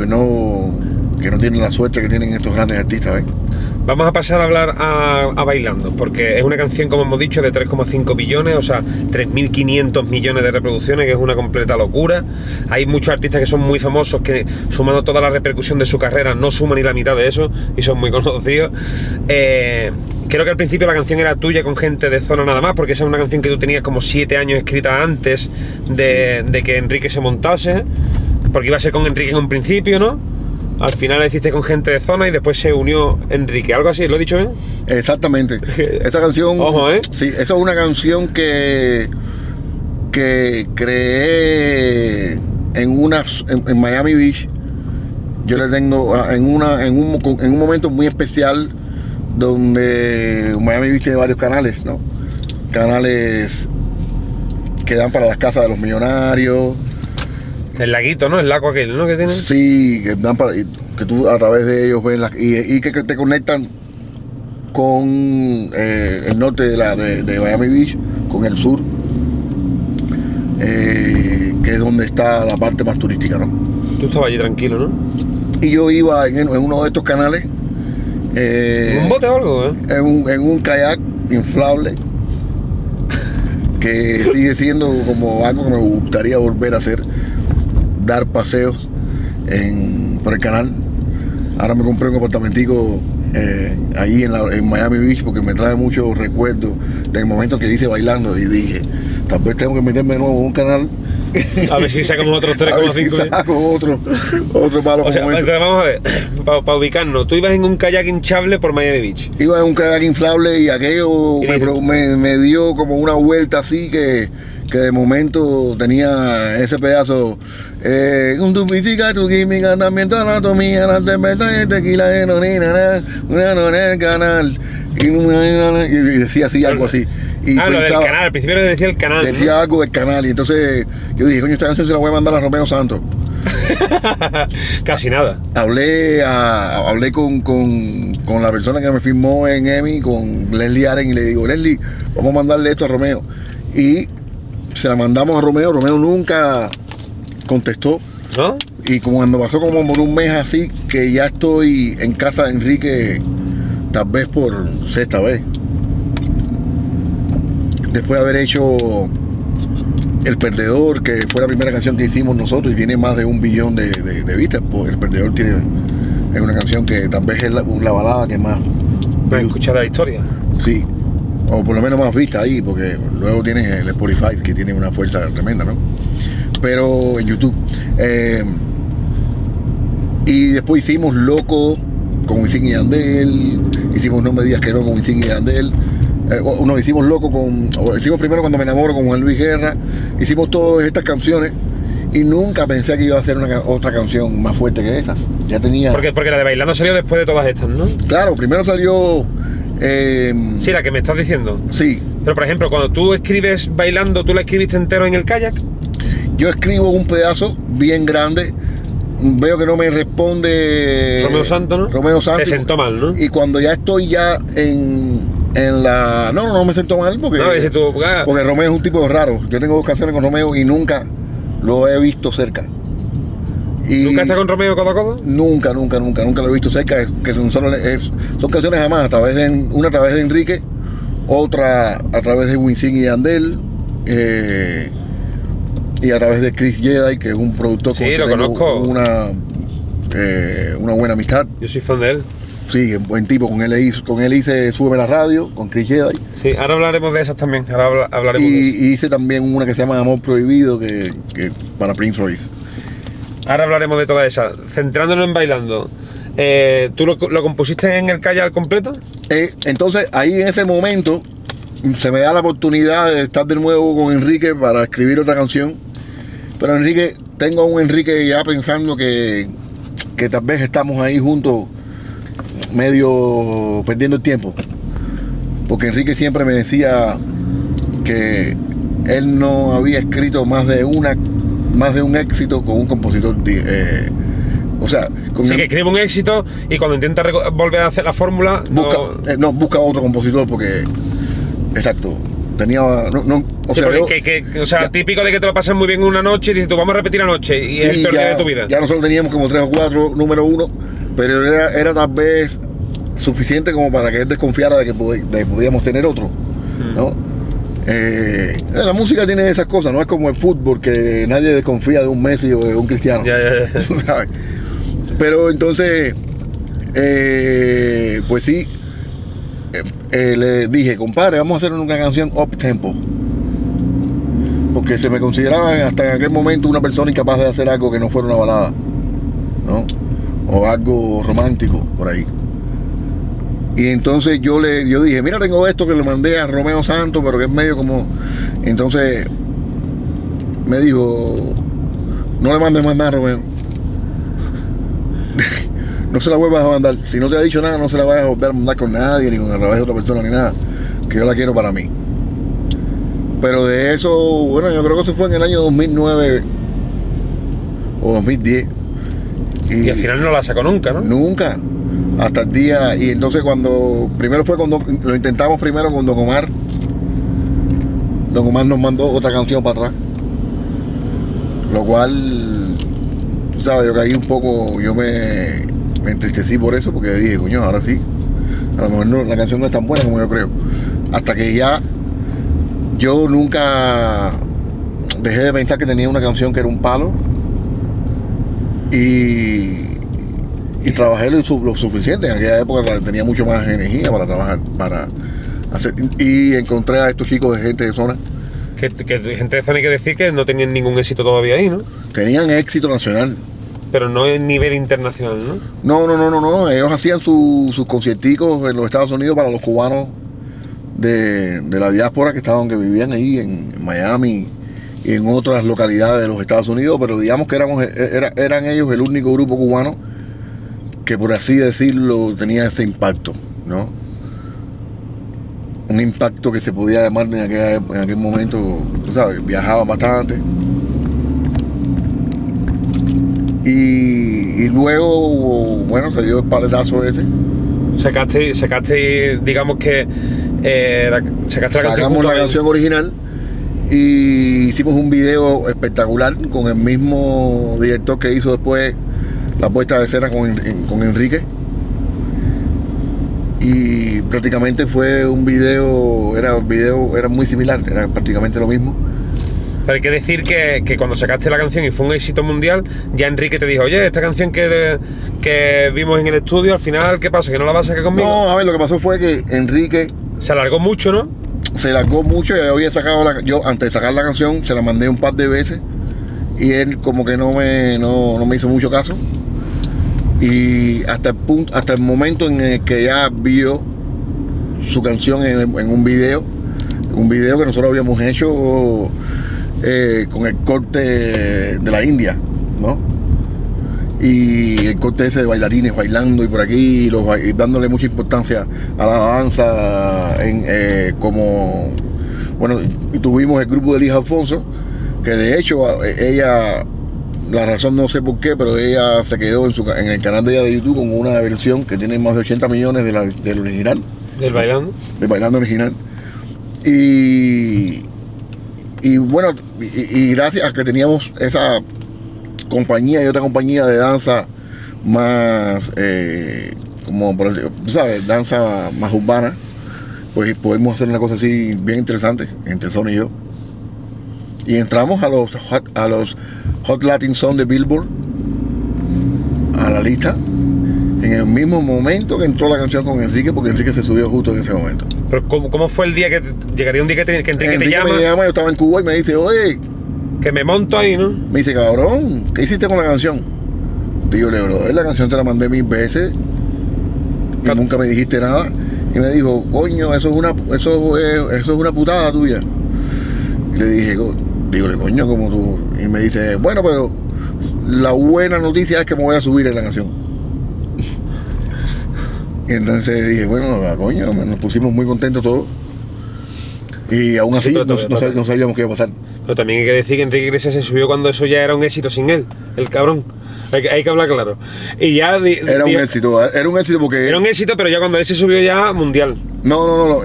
no tiene la suerte que tienen estos grandes artistas, ¿ves? Vamos a pasar a hablar a Bailando, porque es una canción, como hemos dicho, de 3,5 billones, o sea, 3.500 millones de reproducciones, que es una completa locura. Hay muchos artistas que son muy famosos, que sumando toda la repercusión de su carrera, no suman ni la mitad de eso, y son muy conocidos. Creo que al principio la canción era tuya con gente de zona nada más, porque esa es una canción que tú tenías como 7 años escrita antes de que Enrique se montase, porque iba a ser con Enrique en un principio, ¿no? Al final la hiciste con gente de zona y después se unió Enrique, algo así, ¿lo he dicho bien? Exactamente. Esa canción... Ojo, ¿eh? Sí, esa es una canción que creé en Miami Beach. Yo le tengo en un momento muy especial donde Miami Beach tiene varios canales, ¿no? Canales que dan para las casas de los millonarios. El laguito, ¿no? El lago aquel, ¿no? Que tienen. Sí, que dan para que tú a través de ellos ves y que te conectan con el norte de Miami Beach, con el sur, que es donde está la parte más turística, ¿no? Tú estabas allí tranquilo, ¿no? Y yo iba en uno de estos canales. ¿En un bote o algo, en un kayak inflable, que sigue siendo como algo que me gustaría volver a hacer, dar paseos por el canal. Ahora me compré un apartamentico ahí en Miami Beach porque me trae muchos recuerdos del momento que hice Bailando y dije, tal vez tengo que meterme de nuevo en un canal. A ver si sacamos otros 3,5. Si saco otro palo. O sea, como ese. vamos a ver, para ubicarnos, tú ibas en un kayak hinchable por Miami Beach. Iba en un kayak inflable y aquello me dio como una vuelta así que de momento tenía ese pedazo con tu física, tu química, también tu anatomía, la cerveza y el tequila de una en el canal y decía así, algo así. Y lo del canal, al principio le decía el canal, decía, ¿no? Algo del canal y entonces yo dije, coño, esta canción se la voy a mandar a Romeo Santos. Casi nada. Hablé con la persona que me firmó en EMI, con Leslie Aren, y le digo, Leslie, vamos a mandarle esto a Romeo. Y se la mandamos a Romeo. Romeo nunca contestó, ¿no? Y como cuando pasó como por un mes así, que ya estoy en casa de Enrique, tal vez por 6ª vez, después de haber hecho El Perdedor, que fue la primera canción que hicimos nosotros y tiene más de 1 billón de vistas. Pues El Perdedor es una canción que tal vez es la balada que más escuchar la historia. Sí, o por lo menos más vista ahí, porque luego tienes el Spotify, que tiene una fuerza tremenda, ¿no? Pero en YouTube. Y después hicimos Loco con Wisin y Yandel, hicimos No me digas que no con Wisin y Yandel. Nos hicimos Loco hicimos primero Cuando me enamoro con Juan Luis Guerra. Hicimos todas estas canciones y nunca pensé que iba a hacer otra canción más fuerte que esas. Ya tenía... Porque la de Bailando salió después de todas estas, ¿no? Claro, primero salió... Sí, la que me estás diciendo. Sí, Pero por ejemplo, cuando tú escribes Bailando, ¿tú la escribiste entero en el kayak? yo escribo un pedazo bien grande, veo que no me responde Romeo Santos, ¿no? Romeo Santos. Te sentó mal, ¿no? Y cuando ya estoy ya en la... No me siento mal porque... No, dices tú, Porque Romeo es un tipo raro. Yo tengo 2 canciones con Romeo y nunca lo he visto cerca. Y ¿nunca estás con Romeo codo a codo? nunca lo he visto cerca. Que son canciones además una a través de Enrique, otra a través de Wisin y Yandel, y a través de Chris Jedi, que es un productor Sí, con el lo que tengo conozco. una buena amistad. Yo soy fan de él. Sí, es buen tipo. Con él hice Súbeme la Radio, con Chris Jedi. Sí, ahora hablaremos de esas también. Ahora hablaremos de eso. Y hice también una que se llama Amor Prohibido, que para Prince Royce. Ahora hablaremos de todas esas. Centrándonos en Bailando. ¿Tú lo compusiste en el kayak al completo? Entonces, ahí en ese momento, se me da la oportunidad de estar de nuevo con Enrique para escribir otra canción. Pero tengo a un Enrique ya pensando que tal vez estamos ahí juntos, medio perdiendo el tiempo. Porque Enrique siempre me decía que él no había escrito más de un éxito con un compositor. O sea, Sí, que escribe un éxito y cuando intenta volver a hacer la fórmula, busca otro compositor porque, exacto, tenía, típico de que te lo pasas muy bien una noche y dices tú, vamos a repetir la noche y es el peor día de tu vida. Ya nosotros teníamos como 3 o 4 número 1, pero era tal vez suficiente como para que él desconfiara de que podíamos tener otro, ¿no? La música tiene esas cosas, no es como el fútbol, que nadie desconfía de un Messi o de un Cristiano. Ya. ¿Sabes? Pero entonces, pues sí, le dije, compadre, vamos a hacer una canción up tempo. Porque se me consideraba hasta en aquel momento una persona incapaz de hacer algo que no fuera una balada, ¿no? O algo romántico por ahí. Y entonces yo dije, mira, tengo esto que le mandé a Romeo Santos, pero que es medio como... Entonces me dijo, no le mandes más nada, Romeo. No se la vuelvas a mandar. Si no te ha dicho nada, no se la vayas a volver a mandar con nadie, ni con el revés de otra persona, ni nada. Que yo la quiero para mí. Pero de eso, bueno, yo creo que eso fue en el año 2009 o 2010. Y al final no la sacó nunca, ¿no? Nunca. Hasta el día. Y entonces primero fue cuando lo intentamos primero con Don Omar. Don Omar nos mandó otra canción para atrás. Lo cual, tú sabes, yo caí un poco, yo me entristecí por eso, porque dije, coño, ahora sí. A lo mejor la canción no es tan buena como yo creo. Hasta que ya yo nunca dejé de pensar que tenía una canción que era un palo. Y trabajé lo suficiente. En aquella época tenía mucho más energía para trabajar, para hacer. Y encontré a estos chicos de gente de zona. Que gente de zona, hay que decir que no tenían ningún éxito todavía ahí, ¿no? Tenían éxito nacional. Pero no en nivel internacional, ¿no? No. Ellos hacían sus concierticos en los Estados Unidos para los cubanos de la diáspora que vivían ahí en Miami y en otras localidades de los Estados Unidos. Pero digamos que eran ellos el único grupo cubano que, por así decirlo, tenía ese impacto, ¿no? Un impacto que se podía llamar en aquel momento, tú sabes, viajaban bastante. Y luego, bueno, se dio el paletazo ese. Sacaste, digamos que sacaste la Sacamos la canción original y hicimos un video espectacular con el mismo director que hizo después la puesta de escena con Enrique. Y prácticamente fue un video, era muy similar, era prácticamente lo mismo. Pero hay que decir que cuando sacaste la canción y fue un éxito mundial, ya Enrique te dijo, oye, esta canción que vimos en el estudio, al final, ¿qué pasa? ¿Que no la vas a sacar conmigo? No, a ver, lo que pasó fue que Enrique se alargó mucho, ¿no? Se alargó mucho. Yo había sacado yo antes de sacar la canción, se la mandé un par de veces y él como que no me hizo mucho caso. Y hasta el momento en el que ya vio su canción en un video que nosotros habíamos hecho con el corte de la India, ¿no? Y el corte ese de bailarines bailando y por aquí, y dándole mucha importancia a la danza, como, bueno, y tuvimos el grupo de Elisa Alfonso, que de hecho ella, la razón no sé por qué, pero ella se quedó en el canal de ella de YouTube con una versión que tiene más de 80 millones del original. ¿Del bailando? Del bailando original. Y bueno, y gracias a que teníamos esa compañía y otra compañía de danza más, como, tú sabes, danza más urbana, pues podemos hacer una cosa así bien interesante entre Sony y yo. Y entramos a los Hot Latin Song de Billboard, a la lista, en el mismo momento que entró la canción con Enrique, porque Enrique se subió justo en ese momento. Pero ¿cómo fue el día que llegaría un día que Enrique te llama? Me llama, yo estaba en Cuba y me dice, oye, que me monto ahí, ¿no? Me dice, cabrón, ¿qué hiciste con la canción? Digo, bro, la canción te la mandé 1000 veces y nunca me dijiste nada. Y me dijo, coño, eso es una putada tuya. Y le dije, dígole, coño, como tú. Y me dice, bueno, pero la buena noticia es que me voy a subir en la canción. Y entonces dije, bueno, coño, nos pusimos muy contentos todos. Y aún así no sabíamos qué iba a pasar. Pero también hay que decir que Enrique Iglesias se subió cuando eso ya era un éxito sin él, el cabrón. Hay que hablar claro. Y ya era un éxito porque... Era un éxito, pero ya cuando él se subió ya mundial. No.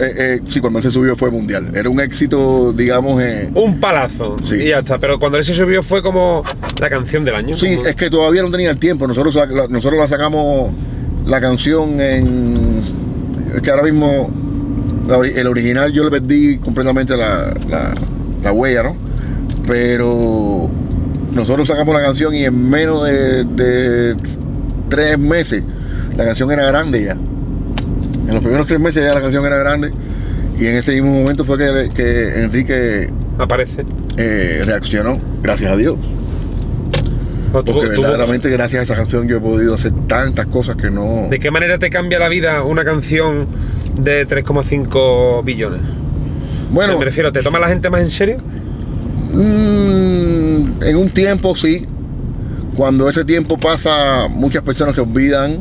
Sí, cuando él se subió fue mundial. Era un éxito, digamos... un palazo. Sí. Y ya está. Pero cuando él se subió fue como la canción del año. Sí, como... es que todavía no tenía el tiempo. Nosotros la sacamos la canción en... Es que ahora mismo el original yo le perdí completamente la huella, ¿no? Pero nosotros sacamos la canción y en menos de 3 meses la canción era grande ya. En los primeros 3 meses ya la canción era grande y en ese mismo momento fue que Enrique aparece, reaccionó, gracias a Dios. Porque verdaderamente gracias a esa canción yo he podido hacer tantas cosas que no... ¿De qué manera te cambia la vida una canción de 3,5 billones? Bueno, o sea, me refiero, ¿te toma la gente más en serio? En un tiempo sí. Cuando ese tiempo pasa, muchas personas se olvidan.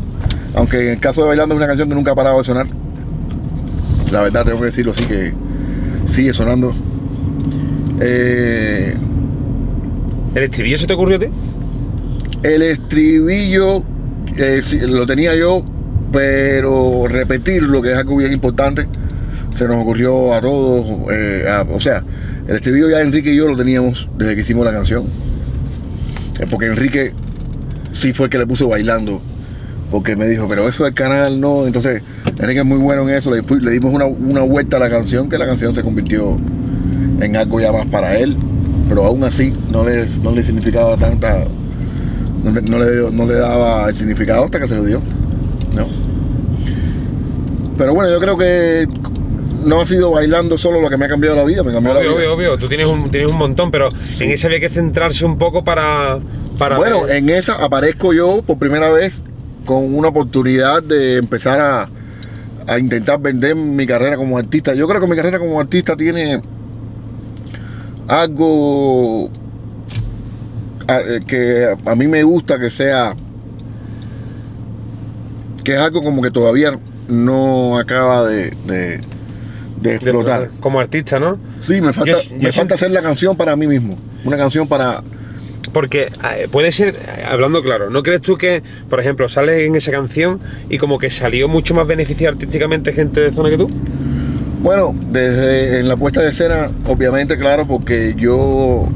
Aunque en el caso de Bailando es una canción que nunca ha parado de sonar. La verdad tengo que decirlo así, que sigue sonando. ¿El estribillo se te ocurrió a ti? El estribillo lo tenía yo, pero repetirlo, que es algo bien importante, se nos ocurrió a todos. O sea, el estribillo ya Enrique y yo lo teníamos desde que hicimos la canción. Porque Enrique sí fue el que le puso Bailando. Porque me dijo, pero eso del canal no. Entonces, Enrique es muy bueno en eso. Le dimos una vuelta a la canción, que la canción se convirtió en algo ya más para él. Pero aún así no le significaba tanta. No le daba el significado hasta que se lo dio. No. Pero bueno, yo creo que no ha sido Bailando solo lo que me ha cambiado la vida. Me cambió la vida. Obvio. Tú tienes un montón, pero sí. En esa había que centrarse un poco para bueno, en esa aparezco yo por primera vez con una oportunidad de empezar a intentar vender mi carrera como artista. Yo creo que mi carrera como artista tiene algo que a mí me gusta que sea, que es algo como que todavía no acaba de explotar. Como artista, ¿no? Sí, me falta hacer la canción para mí mismo. Una canción para... Porque puede ser, hablando claro, ¿no crees tú que, por ejemplo, sales en esa canción y como que salió mucho más beneficiada artísticamente gente de zona que tú? Bueno, desde en la puesta de escena, obviamente, claro, porque yo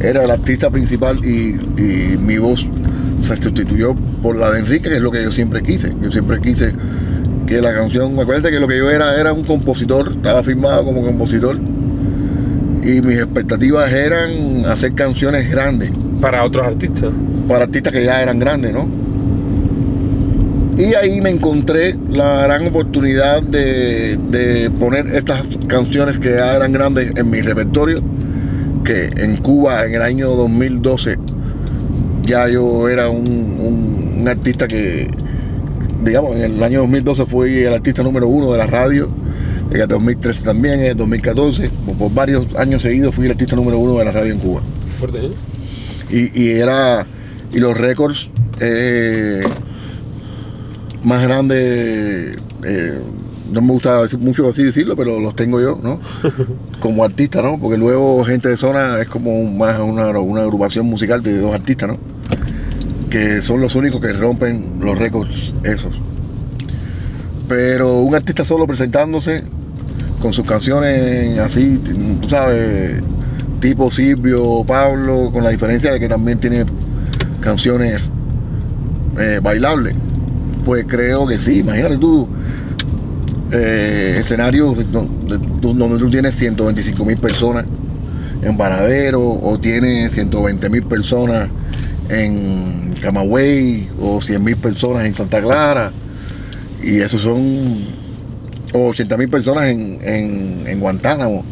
era el artista principal y mi voz se sustituyó por la de Enrique, que es lo que yo siempre quise. Yo siempre quise que la canción, acuérdate que lo que yo era un compositor, estaba firmado como compositor y mis expectativas eran hacer canciones grandes. Para otros artistas. Para artistas que ya eran grandes, ¿no? Y ahí me encontré la gran oportunidad de poner estas canciones que ya eran grandes en mi repertorio, que en Cuba en el año 2012 ya yo era un artista que, digamos, en el año 2012 fui el artista número 1 de la radio, En el 2013 también, en el 2014, por varios años seguidos fui el artista número 1 de la radio en Cuba. Qué fuerte, ¿eh? Y los récords más grandes, no me gusta mucho así decirlo, pero los tengo yo, ¿no? Como artista, ¿no? Porque luego Gente de Zona es como más una agrupación musical de 2 artistas, ¿no? Que son los únicos que rompen los récords esos. Pero un artista solo presentándose con sus canciones así, tú sabes, tipo Silvio, Pablo, con la diferencia de que también tiene canciones bailables, pues creo que sí. Imagínate tú, escenarios donde tú tienes 125,000 personas en Varadero, o tienes 120,000 personas en Camagüey, o 100,000 personas en Santa Clara, y esos son, o 80,000 personas en Guantánamo.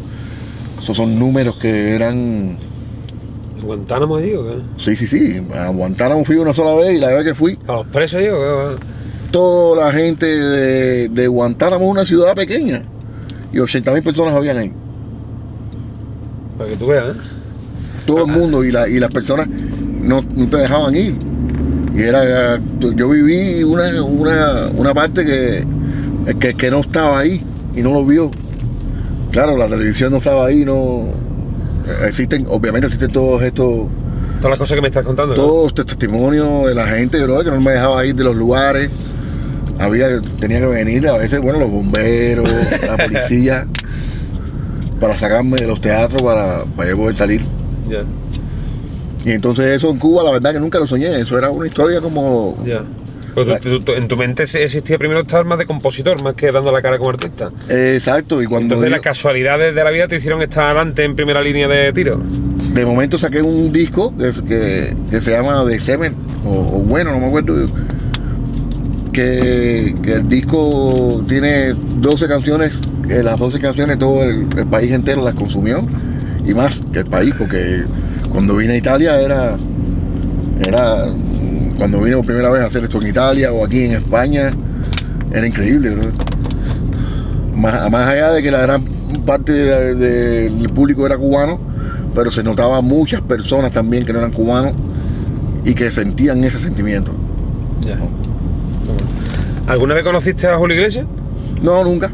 Esos son números que eran... ¿En Guantánamo, digo? ¿Qué? Sí. A Guantánamo fui una sola vez, y la vez que fui, ¿A los presos, digo? ¿Qué? toda la gente de Guantánamo es una ciudad pequeña, y 80,000 personas habían ahí. Para que tú veas, ¿eh? Todo el mundo, y las personas no te dejaban ir. Y era, yo viví una parte que no estaba ahí y no lo vio. Claro, la televisión no estaba ahí, no obviamente existen todos estos, Todas las cosas que me estás contando, ¿no? todos estos testimonios de la gente, bro, que no me dejaba ir de los lugares. Tenía que venir a veces, bueno, los bomberos, la policía, para sacarme de los teatros para yo poder salir. Ya, Y entonces eso en Cuba, la verdad que nunca lo soñé. Eso era una historia como... ya. Pues en tu mente existía primero estar más de compositor, más que dando la cara como artista. Exacto, y cuando Entonces las casualidades de la vida te hicieron estar adelante en primera línea de tiro. de momento saqué un disco que se llama The Semen, o bueno, no me acuerdo, que el disco tiene 12 canciones, que las 12 canciones todo el país entero las consumió, y más que el país, porque cuando vine a Italia era cuando vine por primera vez a hacer esto en Italia o aquí en España, era increíble, ¿no? Más allá de que la gran parte del público era cubano, pero se notaba muchas personas también que no eran cubanos y que sentían ese sentimiento. Ya. ¿Alguna vez conociste a Julio Iglesias? No, nunca.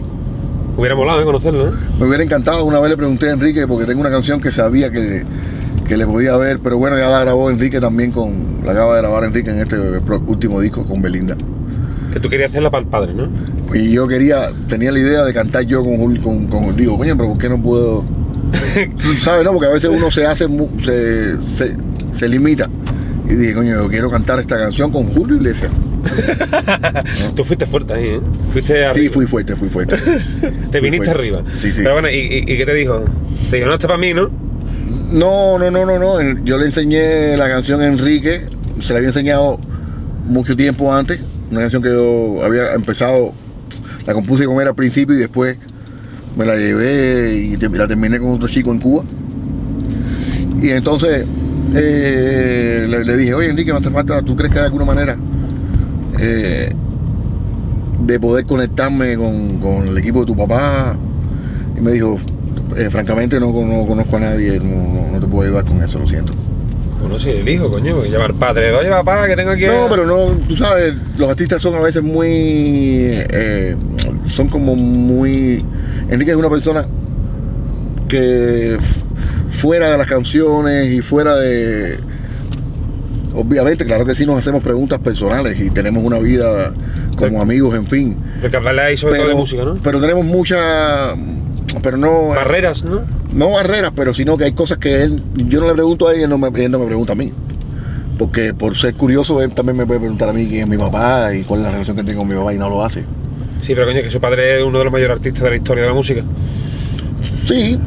Hubiera molado, conocerlo, ¿no? Me hubiera encantado. Una vez le pregunté a Enrique, porque tengo una canción que sabía que le podía ver, pero bueno, ya la grabó Enrique también, la acaba de grabar Enrique en este último disco con Belinda. Que tú querías hacerla para el padre, ¿no? Y yo tenía la idea de cantar yo con Julio, digo, coño, pero ¿por qué no puedo? ¿Sabes, no? Porque a veces uno se limita. Y dije, coño, yo quiero cantar esta canción con Julio Iglesias. ¿No? Tú fuiste fuerte ahí, ¿eh? Fuiste arriba. Sí, fui fuerte. Te viniste arriba. Sí. Pero bueno, ¿y qué te dijo? Te dijo, no, está para mí, ¿no? No. Yo le enseñé la canción a Enrique, se la había enseñado mucho tiempo antes, una canción que yo había empezado, la compuse con él al principio y después me la llevé y la terminé con otro chico en Cuba. Y entonces le dije, oye Enrique, no te falta, ¿tú crees que hay alguna manera de poder conectarme con el equipo de tu papá? Y me dijo, francamente no conozco a nadie, no te puedo ayudar con eso, lo siento. Bueno, sí, el hijo, coño, que llamar padre. Oye, papá, que tengo aquí... No, pero no, tú sabes, los artistas son a veces muy... son como muy... Enrique es una persona que fuera de las canciones y fuera de... Obviamente, claro que sí nos hacemos preguntas personales y tenemos una vida como amigos, en fin. Porque hablarle ahí sobre todo de música, ¿no? Pero tenemos muchas... Pero no... Barreras, ¿no? No barreras, pero sino que hay cosas que yo no le pregunto a él y él no me pregunta a mí. Porque por ser curioso, él también me puede preguntar a mí quién es mi papá y cuál es la relación que tengo con mi papá y no lo hace. Sí, pero coño, que su padre es uno de los mayores artistas de la historia de la música. Sí,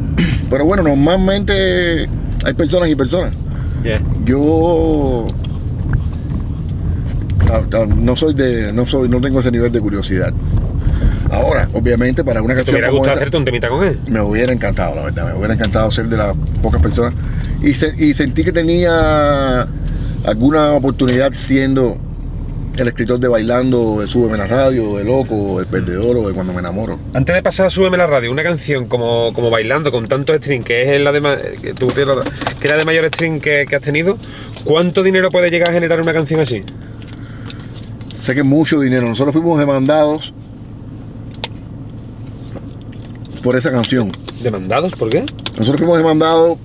pero bueno, normalmente hay personas y personas. Yeah. Yo no tengo ese nivel de curiosidad. Ahora, obviamente, para una ¿Te canción hubiera como gustado esta, hacerte un temita con él? me hubiera encantado, la verdad. Me hubiera encantado ser de las pocas personas. Y sentí que tenía alguna oportunidad siendo el escritor de Bailando, de Súbeme la Radio, de Loco, El Perdedor o de Cuando me enamoro. Antes de pasar a Súbeme la Radio, una canción como Bailando, con tantos streams, que es la de que es la de mayor stream que has tenido, ¿cuánto dinero puede llegar a generar una canción así? Sé que es mucho dinero. Nosotros fuimos demandados por esa canción. ¿Demandados? ¿Por qué? Nosotros fuimos demandados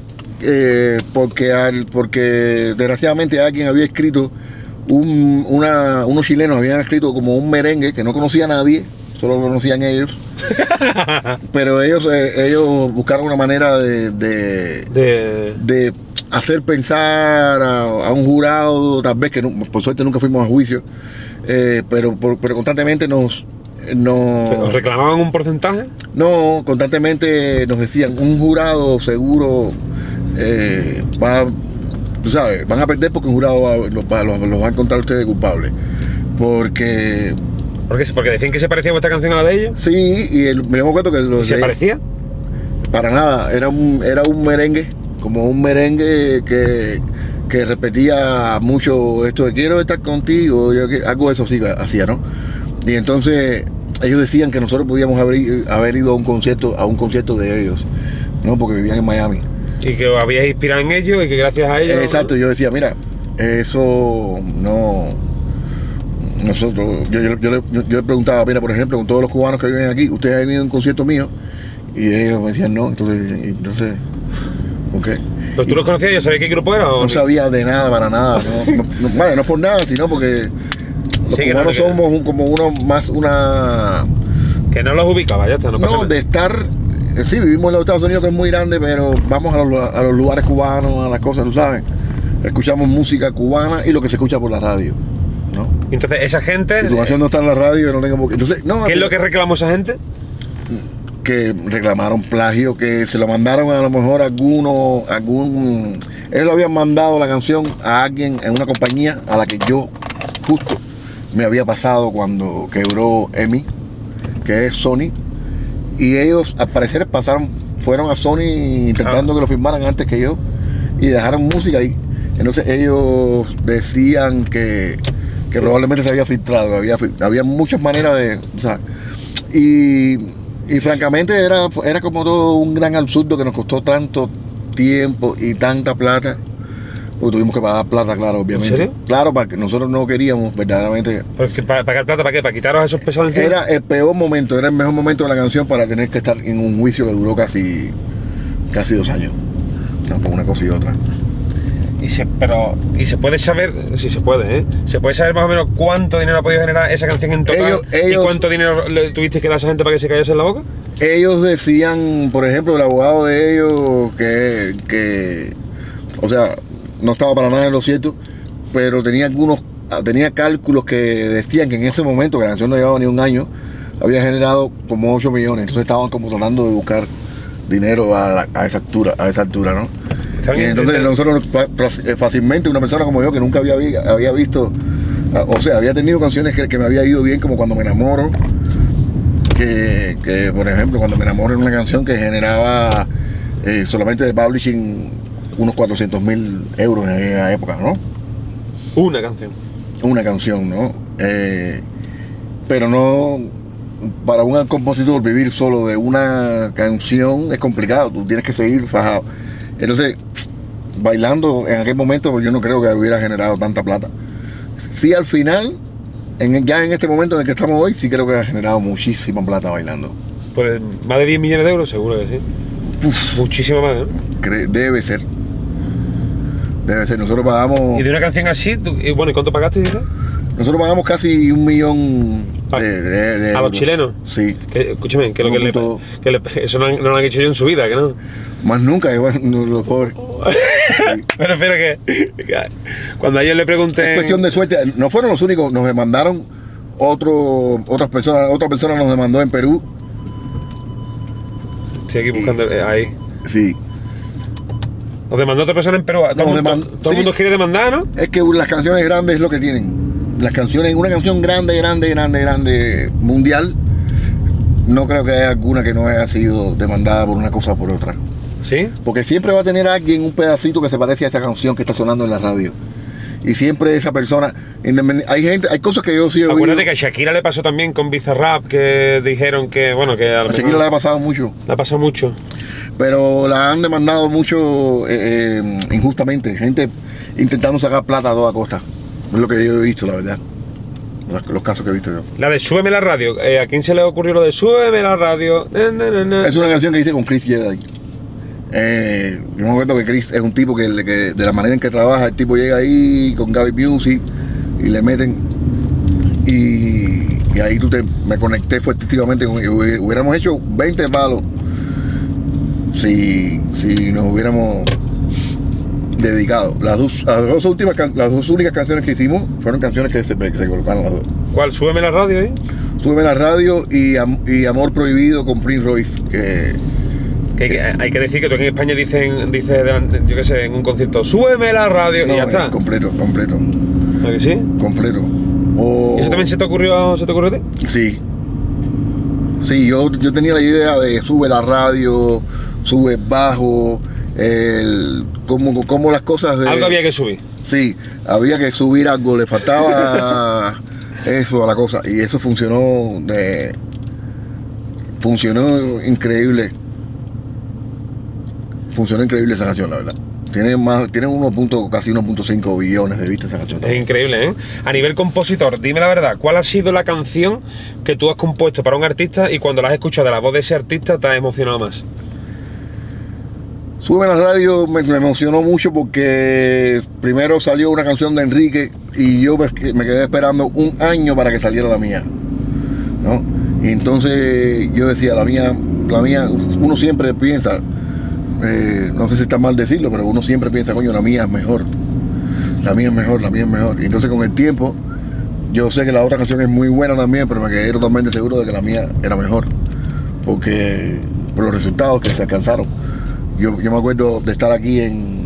porque desgraciadamente alguien había escrito, unos chilenos habían escrito como un merengue que no conocía a nadie, solo lo conocían ellos. Pero ellos buscaron una manera de hacer pensar a un jurado, tal vez que por suerte nunca fuimos a juicio, pero constantemente ¿Os reclamaban un porcentaje? No, constantemente nos decían, un jurado seguro tú sabes, van a perder porque un jurado los va a encontrar ustedes culpables. Porque decían que se parecía vuestra canción a la de ellos. Sí, me acuerdo que ¿Se parecía? Para nada, era un merengue, como un merengue que repetía mucho esto de quiero estar contigo, algo de eso sí hacía, ¿no? Y entonces ellos decían que nosotros podíamos haber ido a un concierto de ellos, ¿no? Porque vivían en Miami. Y que os habíais inspirado en ellos y que gracias a ellos... Exacto, yo decía, mira, eso no... Nosotros, yo le preguntaba, mira, por ejemplo, con todos los cubanos que viven aquí, ¿ustedes han ido a un concierto mío? Y ellos me decían no, entonces ¿por qué? ¿Pero tú los conocías? ¿Ya sabías qué grupo era? No sabía de nada, para nada. Vaya, no por nada, sino porque los cubanos somos como una... Que no los ubicaba, ya está, no pasa nada. De estar... Sí, vivimos en los Estados Unidos, que es muy grande, pero vamos a los lugares cubanos, a las cosas, tú sabes. Escuchamos música cubana y lo que se escucha por la radio, ¿no? Entonces, esa gente... Si tu canción no está en la radio, no tengo por qué. Entonces, no, ¿qué es lo que reclamó esa gente? Que reclamaron plagio, que se lo mandaron a lo mejor ellos lo habían mandado la canción a alguien en una compañía a la que yo justo me había pasado cuando quebró EMI, que es Sony, y ellos al parecer fueron a Sony intentando que lo firmaran antes que yo y dejaron música ahí. Entonces ellos decían que probablemente se había filtrado, había muchas maneras de, ¿sabes? Y francamente era como todo un gran absurdo que nos costó tanto tiempo y tanta plata, porque tuvimos que pagar plata, claro, obviamente. ¿En serio? Claro, para que nosotros no queríamos verdaderamente. ¿Para pagar plata para qué? ¿Para quitaros esos pesos encima? Era el peor momento, era el mejor momento de la canción para tener que estar en un juicio que duró casi 2 años, ¿no? Por una cosa y otra. Y se puede saber, si se puede, ¿eh? Se puede saber más o menos cuánto dinero ha podido generar esa canción en total y cuánto dinero le tuviste que dar a esa gente para que se callase en la boca. Ellos decían, por ejemplo, el abogado de ellos que o sea, no estaba para nada en lo cierto, pero tenía cálculos que decían que en ese momento, que la canción no llevaba ni un año, había generado como 8 millones. Entonces estaban como tratando de buscar dinero a esa altura, ¿no? Y entonces nosotros fácilmente, una persona como yo que nunca había visto, o sea, había tenido canciones que me había ido bien, como Cuando me enamoro, que por ejemplo Cuando me enamoro era una canción que generaba solamente de publishing unos 400.000 euros en aquella época, ¿no? Una canción, ¿no? Pero no, para un compositor vivir solo de una canción es complicado, tú tienes que seguir fajado. Entonces, Bailando en aquel momento yo no creo que hubiera generado tanta plata. Sí, al final, ya en este momento en el que estamos hoy, sí creo que ha generado muchísima plata Bailando. Pues más de 10 millones de euros, seguro que sí. Uf, muchísimo más, ¿no? Debe ser. Nosotros pagamos... ¿Y de una canción así? ¿Y cuánto pagaste, dices? Nosotros pagamos casi 1 millón de ¿A los chilenos? Sí. Escúchame, que eso no lo han hecho yo en su vida, que no. Más nunca, igual los pobres. Sí. Me refiero que cuando a ellos le pregunté... Es cuestión de suerte. No fueron los únicos, nos demandaron otra persona nos demandó en Perú. Estoy aquí buscando ahí. Sí. Nos demandó otra persona en Perú. Todo el mundo quiere demandar, ¿no? Es que las canciones grandes es lo que tienen. Las canciones, una canción grande, mundial, no creo que haya alguna que no haya sido demandada por una cosa o por otra. ¿Sí? Porque siempre va a tener alguien un pedacito que se parece a esta canción que está sonando en la radio. y siempre esa persona, hay cosas que yo sí he oído. Acuérdate que a Shakira le pasó también con Bizarrap, que dijeron que, bueno, que A Shakira le ha pasado mucho. Le ha pasado mucho. Pero la han demandado mucho injustamente, gente intentando sacar plata a toda costa. Es lo que yo he visto, la verdad. Los casos que he visto yo. La de Súbeme la radio. ¿A quién se le ocurrió lo de Súbeme la radio? Es una canción que hice con Chris Jedi. Yo me acuerdo que Chris es un tipo que de la manera en que trabaja, el tipo llega ahí con Gaby Music y le meten. Y ahí me conecté fuertísimamente con ellos. Hubiéramos hecho 20 palos si nos hubiéramos dedicado. Las dos únicas canciones que hicimos fueron canciones que se colocaron las dos. ¿Cuál? Súbeme la radio, ¿eh? Súbeme la radio y Amor Prohibido con Prince Royce, que hay que decir que tú aquí en España dices, yo qué sé, en un concierto, súbeme la radio y ya está. Completo. ¿A que sí? Completo. ¿Y eso también se te ocurrió a ti? Sí. Sí, yo tenía la idea de sube la radio, sube bajo, como las cosas de... Algo había que subir. Sí, había que subir algo, le faltaba eso a la cosa. Y eso funcionó increíble. Funcionó increíble esa canción, la verdad. Tiene casi 1.5 billones de vistas esa canción. Es increíble, ¿eh? A nivel compositor, dime la verdad, ¿cuál ha sido la canción que tú has compuesto para un artista y cuando la has escuchado de la voz de ese artista te ha emocionado más? Sube la radio me emocionó mucho porque primero salió una canción de Enrique y yo me quedé esperando un año para que saliera la mía, ¿no? Y entonces yo decía, la mía, uno siempre piensa, no sé si está mal decirlo, pero uno siempre piensa, coño, la mía es mejor. Y entonces con el tiempo, yo sé que la otra canción es muy buena también, pero me quedé totalmente seguro de que la mía era mejor. Porque por los resultados que se alcanzaron. Yo me acuerdo de estar aquí en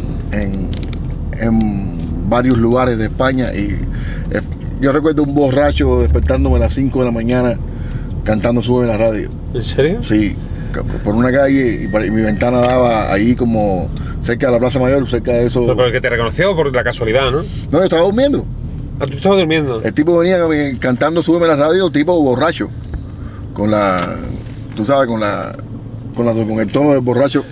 varios lugares de España y yo recuerdo un borracho despertándome a las 5 de la mañana cantando Sube la radio. ¿En serio? Sí, por una calle y mi ventana daba ahí como cerca de la Plaza Mayor, cerca de eso. Pero por el que te reconoció por la casualidad, ¿no? No, yo estaba durmiendo. Ah, tú estabas durmiendo. El tipo venía cantando Súbeme la radio, tipo borracho. Con tú sabes, con el tono del borracho.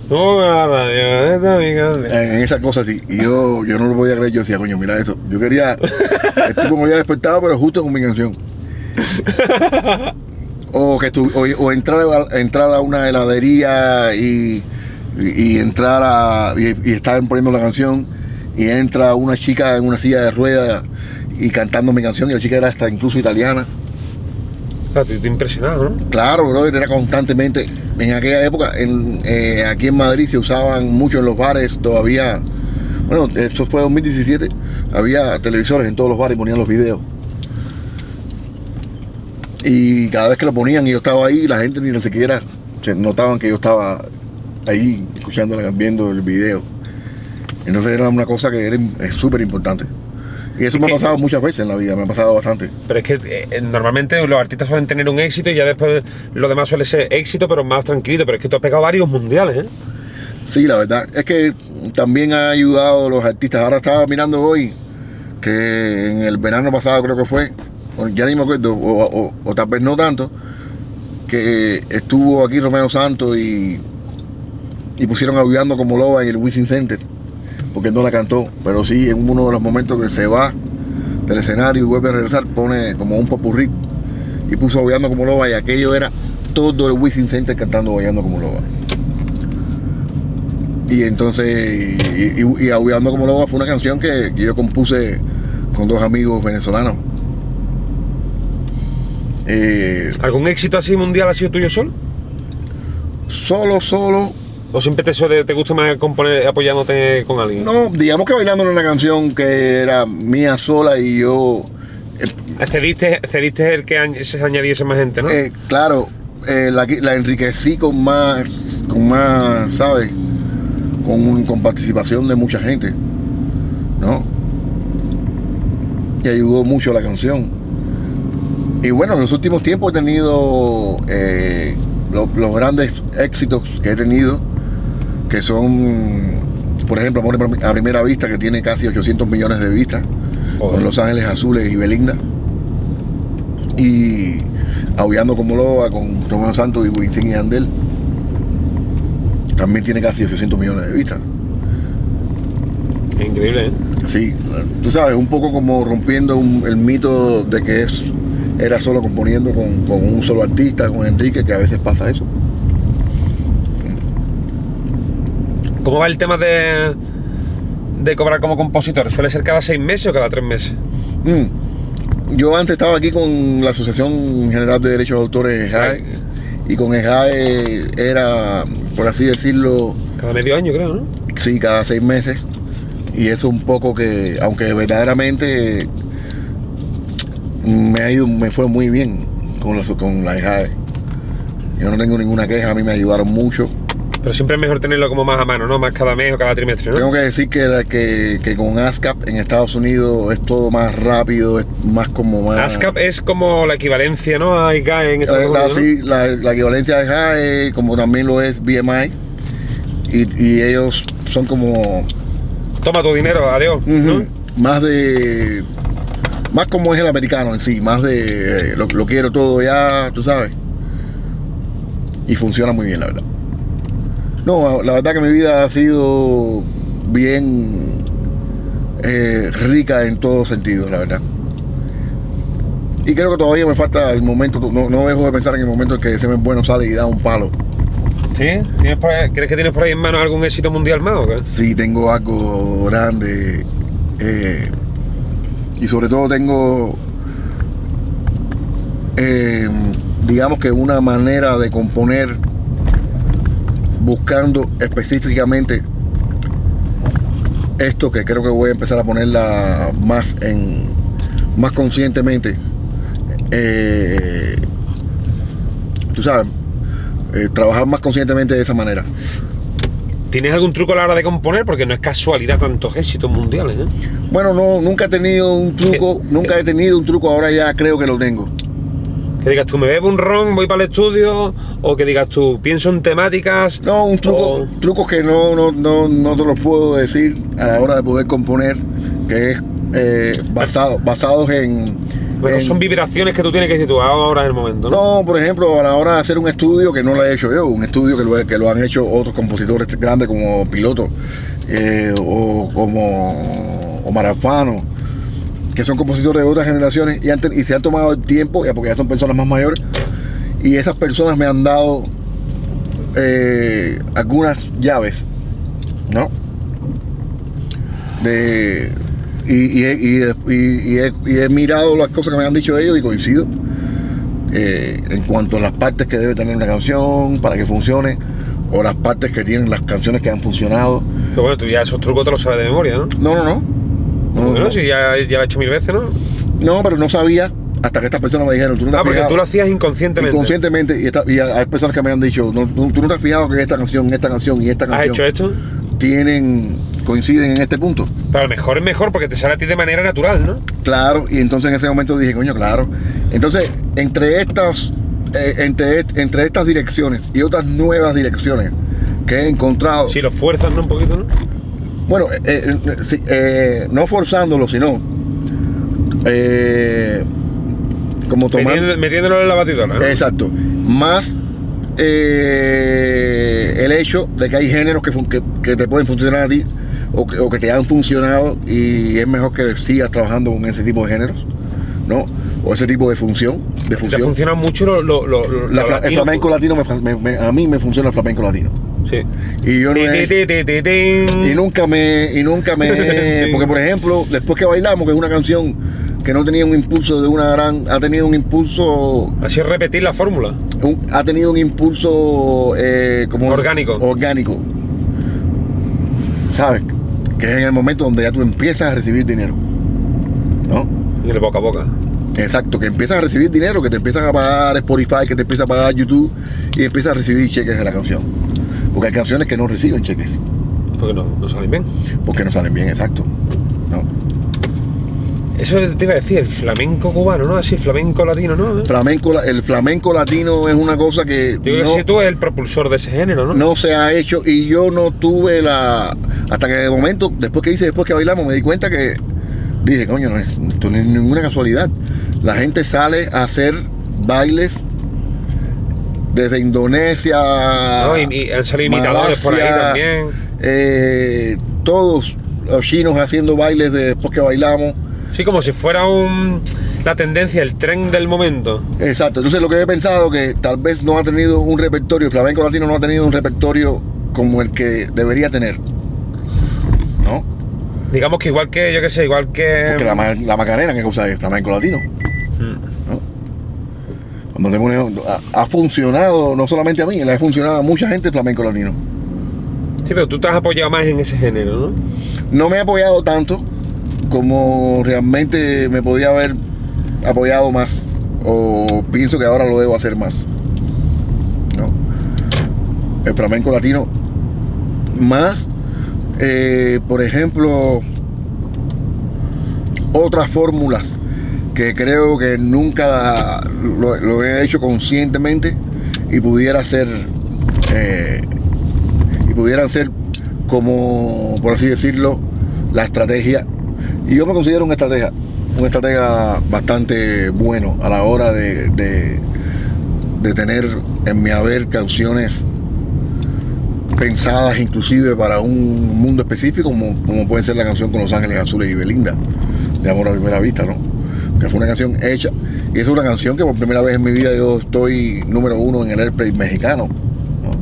No, la radio, esta mi carne. En esas cosas así. Y yo no lo podía creer. Yo decía, coño, mira esto. Yo quería. El tipo me había despertado, pero justo con mi canción. O entrar a una heladería y entrar y estaban poniendo la canción. Y entra una chica en una silla de ruedas y cantando mi canción. Y la chica era hasta incluso italiana. Claro, tú impresionado, ¿no? Claro, bro, era constantemente. En aquella época, aquí en Madrid se usaban mucho en los bares todavía. Bueno, eso fue 2017. Había televisores en todos los bares y ponían los videos. Y cada vez que lo ponían y yo estaba ahí, la gente ni siquiera se notaban que yo estaba ahí escuchándola, viendo el video. Entonces era una cosa que es súper importante. Y eso me ha pasado muchas veces en la vida, me ha pasado bastante. Pero es que normalmente los artistas suelen tener un éxito y ya después lo demás suele ser éxito, pero más tranquilo. Pero es que tú has pegado varios mundiales, ¿eh? Sí, la verdad. Es que también ha ayudado a los artistas. Ahora estaba mirando hoy que en el verano pasado creo que fue, ya ni me acuerdo, o tal vez no tanto, que estuvo aquí Romeo Santos y pusieron Aullando como Loba en el Wizzing Center. Porque no la cantó, pero sí en uno de los momentos que se va del escenario y vuelve a regresar, pone como un popurrí y puso Aullando como Loba y aquello era todo el Wizzing Center cantando Aullando como Loba. Y entonces, y Aullando como Loba fue una canción que yo compuse con dos amigos venezolanos. ¿Algún éxito así mundial ha sido tuyo solo? Solo. ¿O siempre te gusta más componer apoyándote con alguien? No, digamos que bailando en una canción que era mía sola y yo... Cediste el que se añadiese más gente, ¿no? Claro, la enriquecí con más, ¿sabes? Con participación de mucha gente, ¿no? Y ayudó mucho a la canción. Y bueno, en los últimos tiempos he tenido los grandes éxitos que he tenido, que son por ejemplo, Amor a Primera Vista, que tiene casi 800 millones de vistas, Joder. con Los Ángeles Azules y Belinda. Y Aullando como Loba con Romeo Santos y Wisin y Yandel. También tiene casi 800 millones de vistas. Increíble, ¿eh? Sí, tú sabes, un poco como rompiendo el mito de que era solo componiendo con un solo artista, con Enrique, que a veces pasa eso. ¿Cómo va el tema de cobrar como compositor? ¿Suele ser cada 6 meses o cada 3 meses? Yo antes estaba aquí con la Asociación General de Derechos de Autores, EJAE, y con EJAE era, por así decirlo, Cada medio año, creo, ¿no? sí, cada 6 meses. Y eso un poco que, aunque verdaderamente me fue muy bien con la EJAE. Yo no tengo ninguna queja, a mí me ayudaron mucho. Pero siempre es mejor tenerlo como más a mano, ¿no? Más cada mes o cada trimestre, ¿no? Tengo que decir que con ASCAP en Estados Unidos es todo más rápido, es más como más... ASCAP es como la equivalencia, ¿no? A ICAE en Estados Unidos, ¿no? Sí, la equivalencia de EJAE, como también lo es BMI, y ellos son como... Toma tu dinero, adiós, ¿no? Más como es el americano en sí, más de lo quiero todo ya, tú sabes. Y funciona muy bien, la verdad. No, la verdad que mi vida ha sido bien rica en todos sentidos, la verdad. Y creo que todavía me falta el momento, no dejo de pensar en el momento en que Semen Bueno sale y da un palo. ¿Sí? ¿Crees que tienes por ahí en mano algún éxito mundial más o qué? Sí, tengo algo grande. Y sobre todo tengo, digamos que una manera de componer buscando específicamente esto, que creo que voy a empezar a ponerla más conscientemente. Tú sabes, trabajar más conscientemente de esa manera. ¿Tienes algún truco a la hora de componer? Porque no es casualidad tantos éxitos mundiales, ¿eh? Bueno, no, nunca he tenido un truco, ahora ya creo que lo tengo. Que digas tú, me bebo un ron, voy para el estudio, o que digas tú, pienso en temáticas. No, un truco, trucos que no te los puedo decir a la hora de poder componer, que es basados en... Bueno, son vibraciones que tú tienes que decir tú, ahora es el momento, ¿no? No, por ejemplo, a la hora de hacer un estudio, que no lo he hecho yo, un estudio que lo han hecho otros compositores grandes como Piloto, o como Omar Alfano, que son compositores de otras generaciones y se han tomado el tiempo, ya porque ya son personas más mayores, y esas personas me han dado algunas llaves, ¿no? Y he mirado las cosas que me han dicho ellos y coincido en cuanto a las partes que debe tener una canción para que funcione, o las partes que tienen las canciones que han funcionado. Pero bueno, tú ya esos trucos te los sabes de memoria, ¿no? No. Bueno, si ya lo he hecho 1000 veces, ¿no? No, pero no sabía hasta que estas personas me dijeron, tú no te has porque fijado. tú lo hacías inconscientemente. Inconscientemente, y hay personas que me han dicho, tú no te has fijado que esta canción y esta canción ¿Has hecho esto? coinciden en este punto. Pero a lo mejor es mejor porque te sale a ti de manera natural, ¿no? Claro, y entonces en ese momento dije, coño, claro. Entonces, entre estas direcciones y otras nuevas direcciones que he encontrado. Si lo fuerzas, ¿no? Un poquito, ¿no? Bueno, no forzándolo, sino como tomando. Metiéndolo en la batidora, ¿no? Exacto. Más el hecho de que hay géneros que te pueden funcionar a ti o que te han funcionado, y es mejor que sigas trabajando con ese tipo de géneros, ¿no? O ese tipo de función. Te funciona mucho el flamenco latino. A mí me funciona el flamenco latino. Sí. Y yo nunca me porque por ejemplo, después que bailamos, que es una canción que no tenía un impulso ha tenido un impulso. Así es repetir la fórmula. Ha tenido un impulso como orgánico. ¿Sabes? Que es en el momento donde ya tú empiezas a recibir dinero, ¿no? Y el boca a boca. Exacto, que empiezas a recibir dinero, que te empiezan a pagar Spotify, que te empieza a pagar YouTube, y empiezas a recibir cheques de la canción. Porque hay canciones que no reciben cheques. Porque no salen bien. Porque no salen bien, exacto. ¿No? Eso te iba a decir, el flamenco cubano, ¿no? Así, flamenco latino, ¿no? El flamenco latino es una cosa que Yo creo que sí, tú eres el propulsor de ese género, ¿no? no se ha hecho, y yo no tuve hasta que de momento, después que bailamos, me di cuenta que dije, coño, esto no es ninguna casualidad. La gente sale a hacer bailes desde Indonesia, No, y han salido imitadores por ahí Malasia, también. todos los chinos haciendo bailes después que bailamos. Sí, como si fuera la tendencia, el tren del momento. Exacto, entonces lo que he pensado que tal vez no ha tenido un repertorio, el flamenco latino no ha tenido un repertorio como el que debería tener, ¿no? Digamos que igual que, yo qué sé, igual que... Porque la Macarena, ¿qué cosa es? Flamenco latino, ¿no? Cuando te pones, ha funcionado no solamente a mí, le ha funcionado a mucha gente el flamenco latino. Sí, pero tú te has apoyado más en ese género, ¿no? No me he apoyado tanto como realmente me podía haber apoyado más, o pienso que ahora lo debo hacer más, ¿no? El flamenco latino más, por ejemplo, otras fórmulas que creo que nunca lo he hecho conscientemente y pudieran ser como, por así decirlo, la estrategia. Y yo me considero un estratega bastante bueno a la hora de tener en mi haber canciones pensadas inclusive para un mundo específico, como puede ser la canción Con Los Ángeles Azules y Belinda, de Amor a Primera Vista, ¿no? Que fue una canción hecha, y es una canción que por primera vez en mi vida yo estoy número 1 en el Airplay mexicano, ¿no?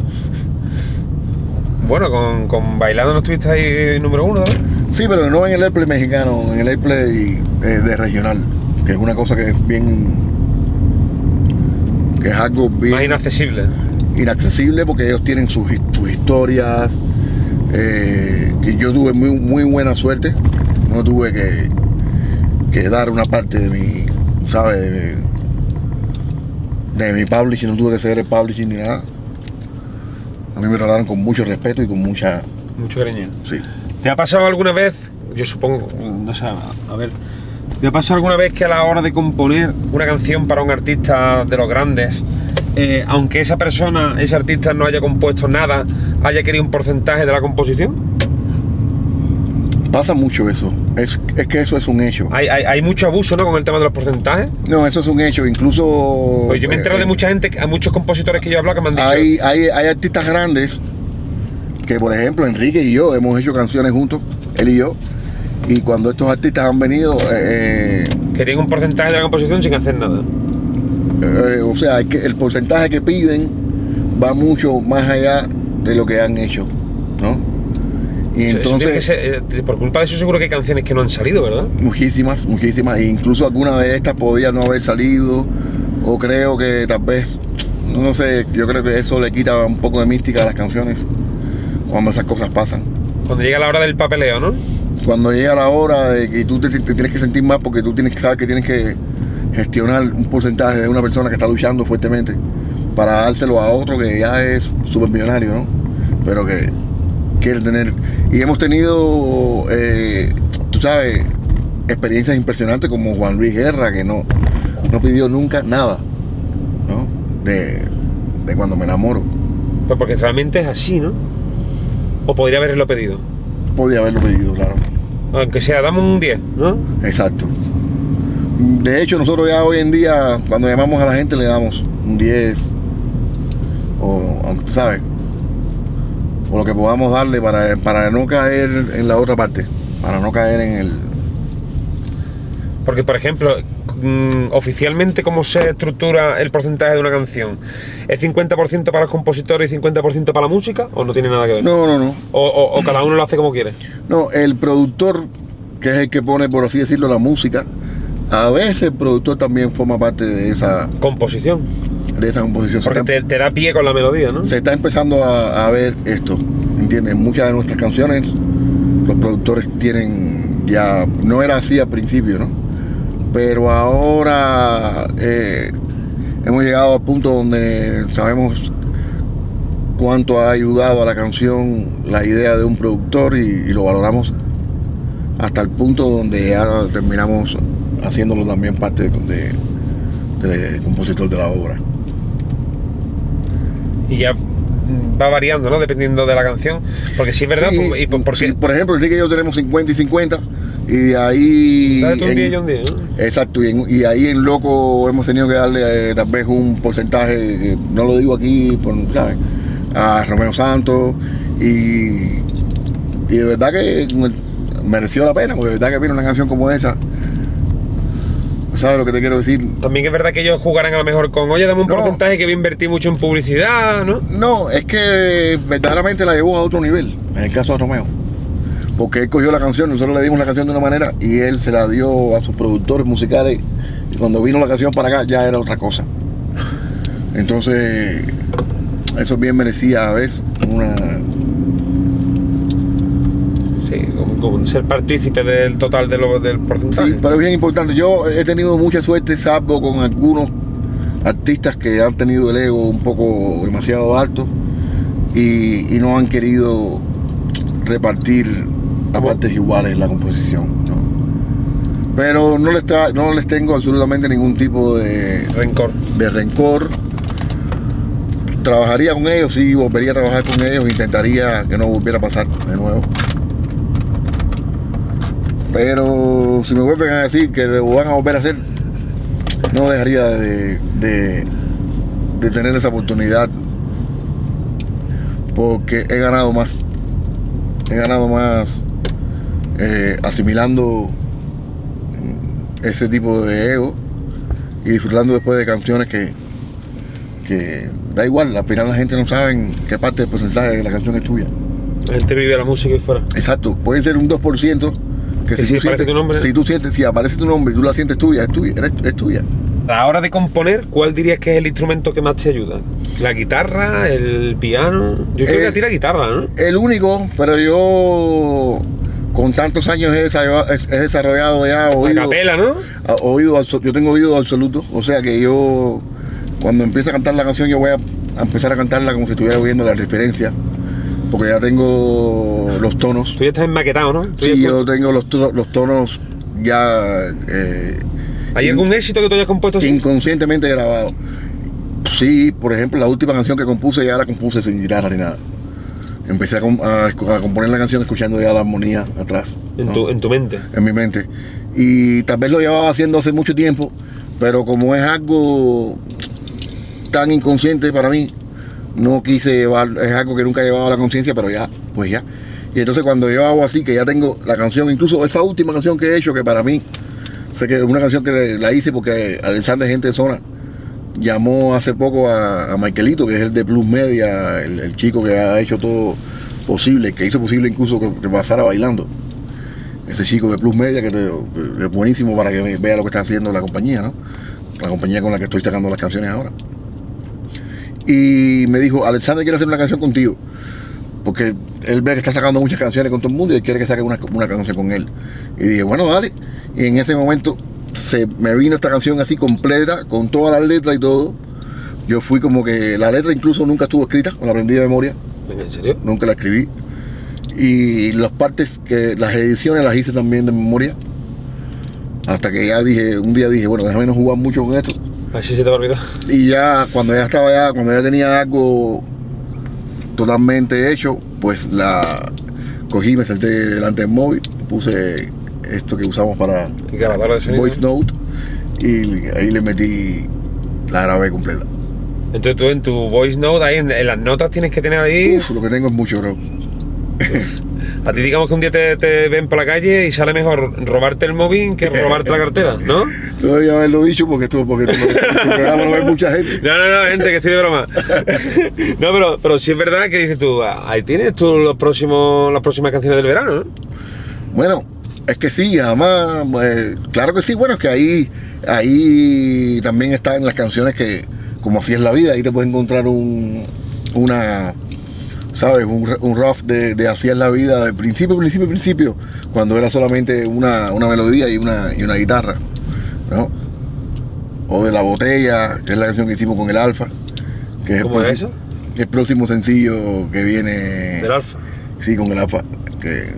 Bueno, con Bailando no estuviste ahí número 1, ¿no? Sí, pero no en el Airplay mexicano, en el Airplay de regional, que es una cosa que es bien, que es algo bien Más inaccesible. inaccesible, porque ellos tienen sus historias, que yo tuve muy buena suerte, no tuve que dar una parte de mi, ¿sabes? De mi publishing, no tuve que ceder el publishing ni nada. A mí me trataron con mucho respeto y con mucha... Mucho cariño. Sí. ¿Te ha pasado alguna vez, yo supongo, no sé, a ver, ¿te ha pasado alguna vez que a la hora de componer una canción para un artista de los grandes, aunque ese artista no haya compuesto nada, haya querido un porcentaje de la composición? Pasa mucho eso, es que eso es un hecho. Hay mucho abuso, ¿no?, con el tema de los porcentajes. No, eso es un hecho, incluso... Pues yo me he enterado de mucha gente, a muchos compositores que yo he hablado que me han dicho... Hay artistas grandes que, por ejemplo, Enrique y yo hemos hecho canciones juntos, él y yo, y cuando estos artistas han venido... querían un porcentaje de la composición sin hacer nada. o sea, el porcentaje que piden va mucho más allá de lo que han hecho, ¿no? Y entonces... por culpa de eso seguro que hay canciones que no han salido, ¿verdad? Muchísimas, e incluso algunas de estas podían no haber salido, o creo que tal vez, no sé, yo creo que eso le quita un poco de mística a las canciones cuando esas cosas pasan. Cuando llega la hora del papeleo, ¿no? Cuando llega la hora de que tú te tienes que sentir más porque tú tienes que saber que tienes que gestionar un porcentaje de una persona que está luchando fuertemente para dárselo a otro que ya es supermillonario, ¿no? Pero que quiere tener... Y hemos tenido, tú sabes, experiencias impresionantes como Juan Luis Guerra, que no pidió nunca nada, ¿no? De cuando me enamoro. Pues porque realmente es así, ¿no? O podría haberlo pedido. Podía haberlo pedido, claro. Aunque sea, dame un 10, ¿no? Exacto. De hecho, nosotros ya hoy en día, cuando llamamos a la gente, le damos un 10, o, aunque tú sabes, o lo que podamos darle para no caer en la otra parte, para no caer en el... Porque, por ejemplo, oficialmente, ¿cómo se estructura el porcentaje de una canción? ¿Es 50% para los compositores y 50% para la música? ¿O no tiene nada que ver? No. ¿O cada uno lo hace como quiere? No, el productor, que es el que pone, por así decirlo, la música, a veces el productor también forma parte de esa composición. Porque te da pie con la melodía, ¿no? Se está empezando a ver esto, ¿entiendes? Muchas de nuestras canciones, los productores tienen ya... No era así al principio, ¿no? Pero ahora hemos llegado al punto donde sabemos cuánto ha ayudado a la canción la idea de un productor y lo valoramos hasta el punto donde ya terminamos haciéndolo también parte de compositor de la obra. Y ya va variando, ¿no? Dependiendo de la canción. Porque sí es verdad, Sí, y porque sí, por ejemplo, Enrique y yo tenemos 50 y 50, y de ahí... dale tú un día y yo un día, ¿no? Exacto, y ahí en Loco hemos tenido que darle tal vez un porcentaje, no lo digo aquí, ¿sabes? A Romeo Santos, y de verdad que mereció la pena, porque de verdad que viene una canción como esa. ¿Sabes lo que te quiero decir? También es verdad que ellos jugarán a lo mejor con, oye, dame un No. porcentaje que voy a invertir mucho en publicidad, ¿no? No, es que verdaderamente la llevó a otro nivel, en el caso de Romeo. Porque él cogió la canción, nosotros le dimos la canción de una manera y él se la dio a sus productores musicales, y cuando vino la canción para acá ya era otra cosa. Entonces, eso bien merecía a veces una... Sí, como ser partícipe del total del porcentaje. Sí, pero es bien importante. Yo he tenido mucha suerte, salvo con algunos artistas que han tenido el ego un poco demasiado alto y no han querido repartir a partes iguales la composición, ¿no? Pero no les tengo absolutamente ningún tipo de Rencor. Trabajaría con ellos, sí, volvería a trabajar con ellos, intentaría que no volviera a pasar de nuevo. Pero si me vuelven a decir que lo van a volver a hacer, no dejaría de tener esa oportunidad, porque he ganado más asimilando ese tipo de ego y disfrutando después de canciones que da igual, al final la gente no sabe qué parte del porcentaje de la canción es tuya. La gente vive la música y fuera. Exacto, puede ser un 2%. Que si aparece tu nombre. Si aparece tu nombre y tú la sientes tuya, es tuya. A la hora de componer, ¿cuál dirías que es el instrumento que más te ayuda? ¿La guitarra? ¿El piano? Yo creo que a ti la guitarra, ¿no? El único, pero yo con tantos años he desarrollado ya oído. La capela, ¿no? Yo tengo oído absoluto, o sea que yo cuando empiece a cantar la canción yo voy a empezar a cantarla como si estuviera oyendo la referencia, porque ya tengo los tonos. Tú ya estás enmaquetado, ¿no? Sí, yo tengo los tonos ya. ¿Hay algún éxito que tú hayas compuesto así? Inconscientemente grabado. Sí, por ejemplo, la última canción que compuse ya la compuse sin guitarra ni nada. Empecé a componer la canción escuchando ya la armonía atrás. En tu mente. En mi mente. Y tal vez lo llevaba haciendo hace mucho tiempo, pero como es algo tan inconsciente para mí, no quise llevar, es algo que nunca he llevado a la conciencia, pero ya, pues ya. Y entonces cuando yo hago así, que ya tengo la canción, incluso esa última canción que he hecho, que para mí, sé que es una canción que la hice porque Alexander Gente de Zona llamó hace poco a Michaelito, que es el de Plus Media, el chico que ha hecho todo posible, que hizo posible incluso que pasara bailando. Ese chico de Plus Media que es buenísimo para que vea lo que está haciendo la compañía, ¿no? La compañía con la que estoy sacando las canciones ahora. Y me dijo, Alexander quiere hacer una canción contigo, porque él ve que está sacando muchas canciones con todo el mundo y él quiere que saque una canción con él. Y dije, bueno, dale. Y en ese momento me vino esta canción así completa, con todas las letras y todo. Yo fui como que la letra incluso nunca estuvo escrita, la aprendí de memoria. ¿En serio? Nunca la escribí. Y las partes las ediciones las hice también de memoria. Hasta que ya un día dije, bueno, déjame no jugar mucho con esto. Así se te va a olvidar. Y ya cuando ya tenía algo totalmente hecho, pues la cogí, me senté delante del móvil, puse esto que usamos para grabadora de sonido, Voice Note, y ahí le metí, la grabé completa. Entonces tú en tu Voice Note, ahí en las notas tienes que tener ahí... Uf, lo que tengo es mucho, bro. A ti digamos que un día te ven por la calle y sale mejor robarte el móvil que robarte la cartera, ¿no? No debía haberlo dicho porque tu programa lo ve mucha gente. No, gente, que estoy de broma. No, pero sí es verdad que dices tú, ahí tienes tú las próximas canciones del verano, ¿no? Bueno, es que sí, además, claro que sí, bueno, es que ahí también están las canciones que, como así es la vida, ahí te puedes encontrar ¿sabes? Un rough de así es la vida, de principio, cuando era solamente una melodía y una guitarra, ¿no? O de La Botella, que es la canción que hicimos con el Alfa, que es ¿Cómo es eso? El próximo sencillo que viene del Alfa. Sí, con el Alfa, que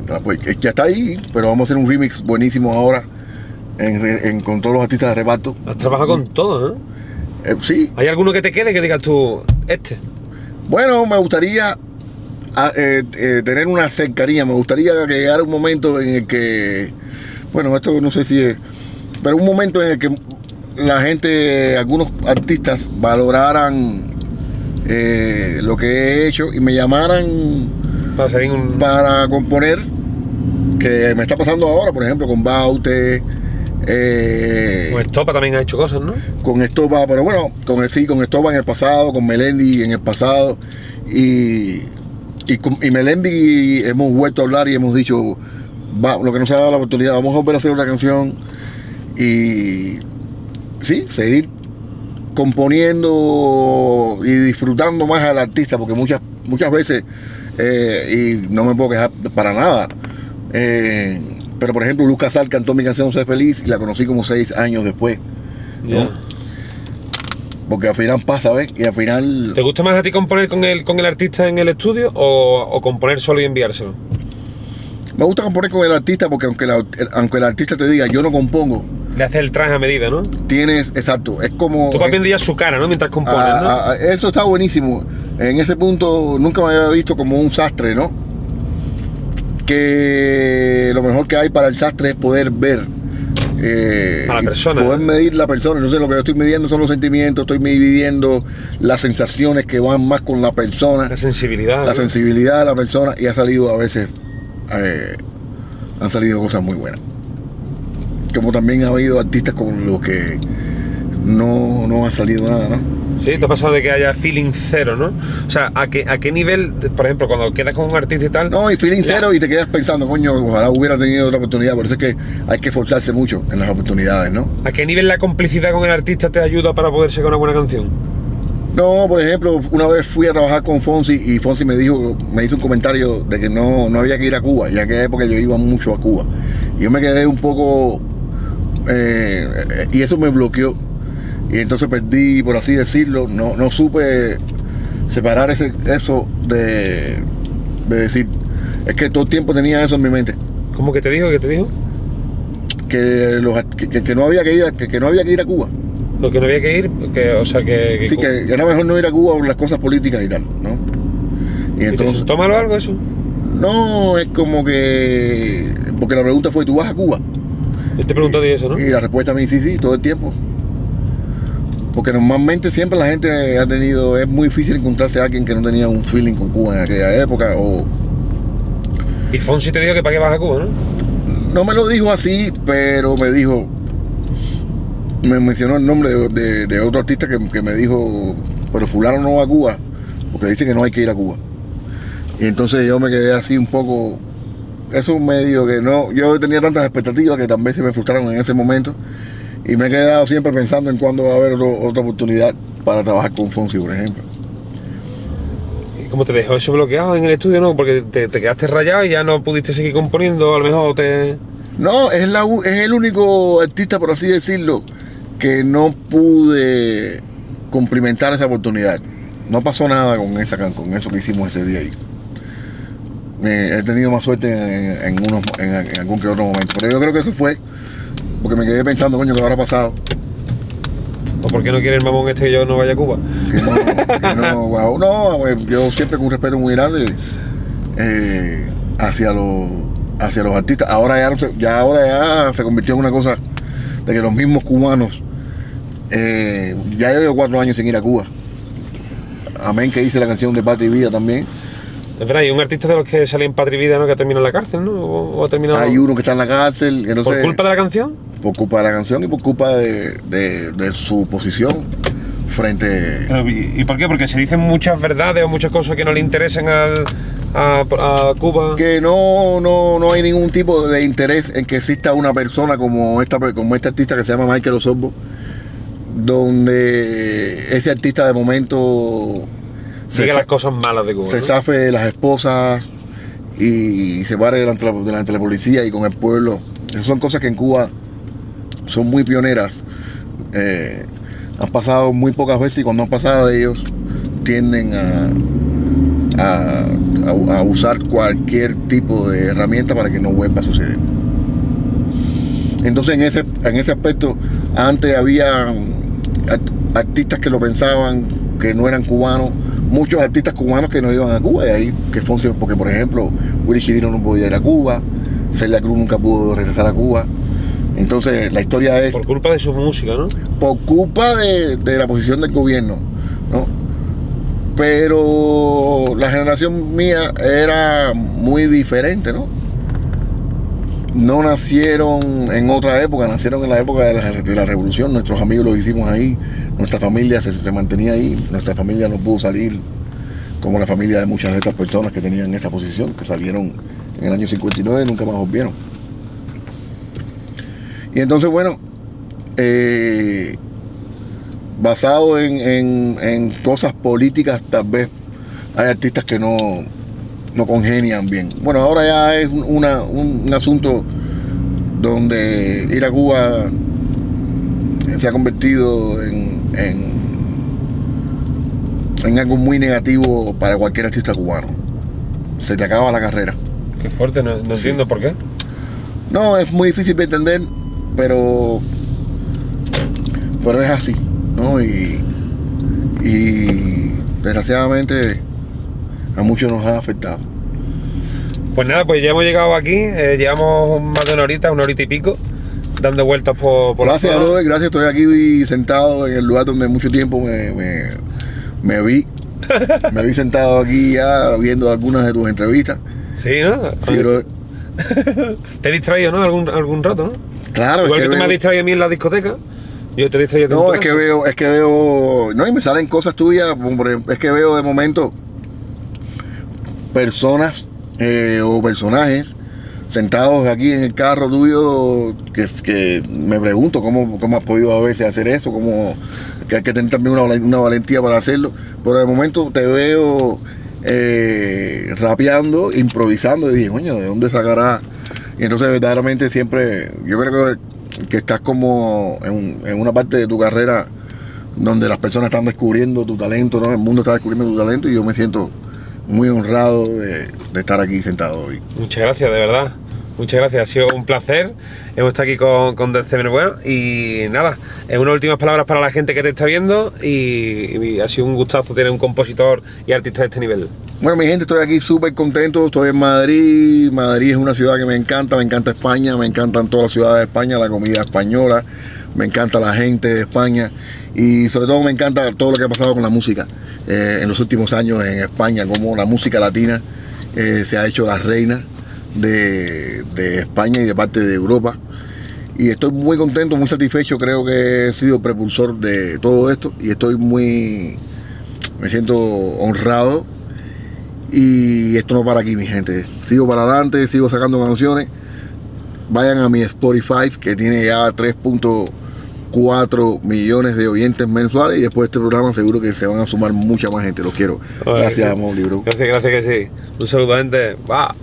ya está ahí, pero vamos a hacer un remix buenísimo ahora, con todos los artistas de reparto. Has trabajado con todos, ¿eh? Sí, ¿Hay alguno que te quede que digas tú, este? bueno, me gustaría tener una cercanía, me gustaría que llegara un momento en el que, bueno, esto no sé si es, pero un momento en el que la gente, algunos artistas valoraran lo que he hecho y me llamaran Para salir para componer, que me está pasando ahora, por ejemplo, con Baute, Con Estopa también ha hecho cosas, ¿no? con Estopa, pero bueno, con Estopa en el pasado, con Melendi en el pasado, y Melendi hemos vuelto a hablar y hemos dicho, lo que nos ha dado la oportunidad, vamos a volver a hacer una canción y sí, seguir componiendo y disfrutando más al artista, porque muchas veces, y no me puedo quejar para nada, pero por ejemplo Luz Casal cantó mi canción Sé Feliz y la conocí como 6 años después, ¿no? Ya. Porque al final pasa, ¿ves? Y al final ¿Te gusta más a ti componer con el artista en el estudio o componer solo y enviárselo? me gusta componer con el artista, porque aunque el artista te diga yo no compongo, Le haces el traje a medida, ¿no? tienes, exacto, es como... Tú vas viendo ya su cara, ¿no? Mientras compones, ¿no? Eso está buenísimo. En ese punto nunca me había visto como un sastre, ¿no? Que lo mejor que hay para el sastre es poder ver A la persona. poder medir la persona. Entonces lo que yo estoy midiendo son los sentimientos, estoy midiendo las sensaciones que van más con la persona, La sensibilidad. la ¿no? sensibilidad de la persona, y ha salido a veces, han salido cosas muy buenas. Como también ha habido artistas con los que no ha salido nada, ¿no? Sí, te ha pasado de que haya feeling cero, ¿no? O sea, ¿a qué nivel, por ejemplo, cuando quedas con un artista y tal? No, y feeling ya- cero, y te quedas pensando, coño, ojalá hubiera tenido otra oportunidad. Por eso es que hay que esforzarse mucho en las oportunidades, ¿no? ¿A qué nivel la complicidad con el artista te ayuda para poder sacar una buena canción? No, por ejemplo, una vez fui a trabajar con Fonsi y Fonsi me hizo un comentario de que no había que ir a Cuba, ya que en aquella época yo iba mucho a Cuba. Y yo me quedé un poco, y eso me bloqueó. Y entonces perdí, por así decirlo, no supe separar eso de decir, es que todo el tiempo tenía eso en mi mente, ¿Cómo que te dijo? ¿Qué te dijo? que no había que ir a Cuba. Lo que no había que ir, o sea, que Sí, que era mejor no ir a Cuba por las cosas políticas y tal, ¿no? Y ¿Y te entonces, sentó mal o algo eso? no, es como que, porque la pregunta fue, ¿tú vas a Cuba? Yo te pregunto de eso, ¿no? Y la respuesta a mí, sí, todo el tiempo. Porque normalmente siempre la gente es muy difícil encontrarse a alguien que no tenía un feeling con Cuba en aquella época, o Y Fonsi te dijo que para qué vas a Cuba, ¿no? no me lo dijo así, pero me mencionó el nombre de otro artista que me dijo, pero fulano no va a Cuba, porque dice que no hay que ir a Cuba. Y entonces yo me quedé así un poco, eso medio que no, yo tenía tantas expectativas que también se me frustraron en ese momento, y me he quedado siempre pensando en cuándo va a haber otra oportunidad para trabajar con Fonsi, por ejemplo. ¿Y cómo te dejó eso bloqueado en el estudio, no? Porque te quedaste rayado y ya no pudiste seguir componiendo, a lo mejor te... No, es el único artista, por así decirlo, que no pude cumplimentar esa oportunidad. No pasó nada con eso que hicimos ese día ahí. He tenido más suerte en algún que otro momento. Pero yo creo que eso fue porque me quedé pensando, coño, ¿qué habrá pasado? ¿O por qué no quiere el mamón este que yo no vaya a Cuba? Wow, yo siempre con un respeto muy grande hacia los artistas. Ahora ya se convirtió en una cosa de que los mismos cubanos, ya llevo 4 años sin ir a Cuba. Amén, que hice la canción de Patria y Vida también. Es verdad, hay un artista de los que sale en Patria y Vida, ¿no? Que ha terminado en la cárcel, ¿no? O ha terminado... Hay uno que está en la cárcel. Entonces, ¿Por culpa de la canción? Por culpa de la canción y por culpa de su posición frente... ¿Y por qué? Porque se dicen muchas verdades o muchas cosas que no le interesan a Cuba. Que no hay ningún tipo de interés en que exista una persona como este artista que se llama Michael Osorbo, donde ese artista de momento Sigue las cosas malas de Cuba, se ¿no? zafe las esposas y se pare delante de la policía y con el pueblo. Esas son cosas que en Cuba son muy pioneras. Han pasado muy pocas veces, y cuando han pasado ellos tienden a usar cualquier tipo de herramienta para que no vuelva a suceder. Entonces en ese aspecto, antes había artistas que lo pensaban, que no eran cubanos, muchos artistas cubanos que no iban a Cuba, y ahí que fue porque por ejemplo Willy Chirino no podía ir a Cuba, Celia Cruz nunca pudo regresar a Cuba. Entonces la historia es Por culpa de su música, ¿no? por culpa de la posición del gobierno, ¿no? Pero la generación mía era muy diferente, ¿no? No nacieron en otra época, nacieron en la época de la revolución. Nuestros amigos lo hicimos ahí, nuestra familia se mantenía ahí, nuestra familia no pudo salir como la familia de muchas de estas personas que tenían esta posición, que salieron en el año 59 y nunca más volvieron. Y entonces, bueno, basado en cosas políticas, tal vez hay artistas que no congenian bien. Bueno, ahora ya es un asunto donde ir a Cuba se ha convertido en algo muy negativo para cualquier artista cubano. Se te acaba la carrera. Qué fuerte, no entiendo por qué. No, es muy difícil de entender, pero es así, ¿no? Y desgraciadamente a muchos nos ha afectado. Pues nada, pues ya hemos llegado aquí, llevamos más de una horita y pico, dando vueltas por Gracias, la zona. brother, gracias. Estoy aquí sentado en el lugar donde mucho tiempo me vi. Me vi sentado aquí ya viendo algunas de tus entrevistas. Sí, ¿no? Sí, brother. Te he distraído, ¿no? Algún rato, ¿no? Claro, Igual que tú me has veo, distraído a mí en la discoteca, yo te he distraído a ti en no, tu es casa. que veo, no, y me salen cosas tuyas, hombre, es que veo de momento personas o personajes sentados aquí en el carro tuyo que me pregunto cómo has podido a veces hacer eso, que hay que tener también una valentía para hacerlo, pero de momento te veo rapeando, improvisando, y dije, coño, ¿de dónde sacará? Y entonces verdaderamente siempre, yo creo que estás como en una parte de tu carrera donde las personas están descubriendo tu talento, ¿no? El mundo está descubriendo tu talento y yo me siento muy honrado de estar aquí sentado hoy. Muchas gracias, de verdad. Muchas gracias, ha sido un placer. Hemos estado aquí con December Bueno y nada, unas últimas palabras para la gente que te está viendo y ha sido un gustazo tener un compositor y artista de este nivel. Bueno, mi gente, estoy aquí súper contento, estoy en Madrid. Madrid es una ciudad que me encanta España, me encantan todas las ciudades de España, la comida española, me encanta la gente de España y sobre todo me encanta todo lo que ha pasado con la música en los últimos años en España, como la música latina se ha hecho la reina de España y de parte de Europa. Y estoy muy contento, muy satisfecho, creo que he sido propulsor de todo esto y me siento honrado. Y esto no para aquí, mi gente. Sigo para adelante, sigo sacando canciones. Vayan a mi Spotify, que tiene ya 3.4 millones de oyentes mensuales. Y después de este programa seguro que se van a sumar mucha más gente. Los quiero. Gracias, Sí. Mowgli, bro. Gracias que sí. Un saludo, gente. Va.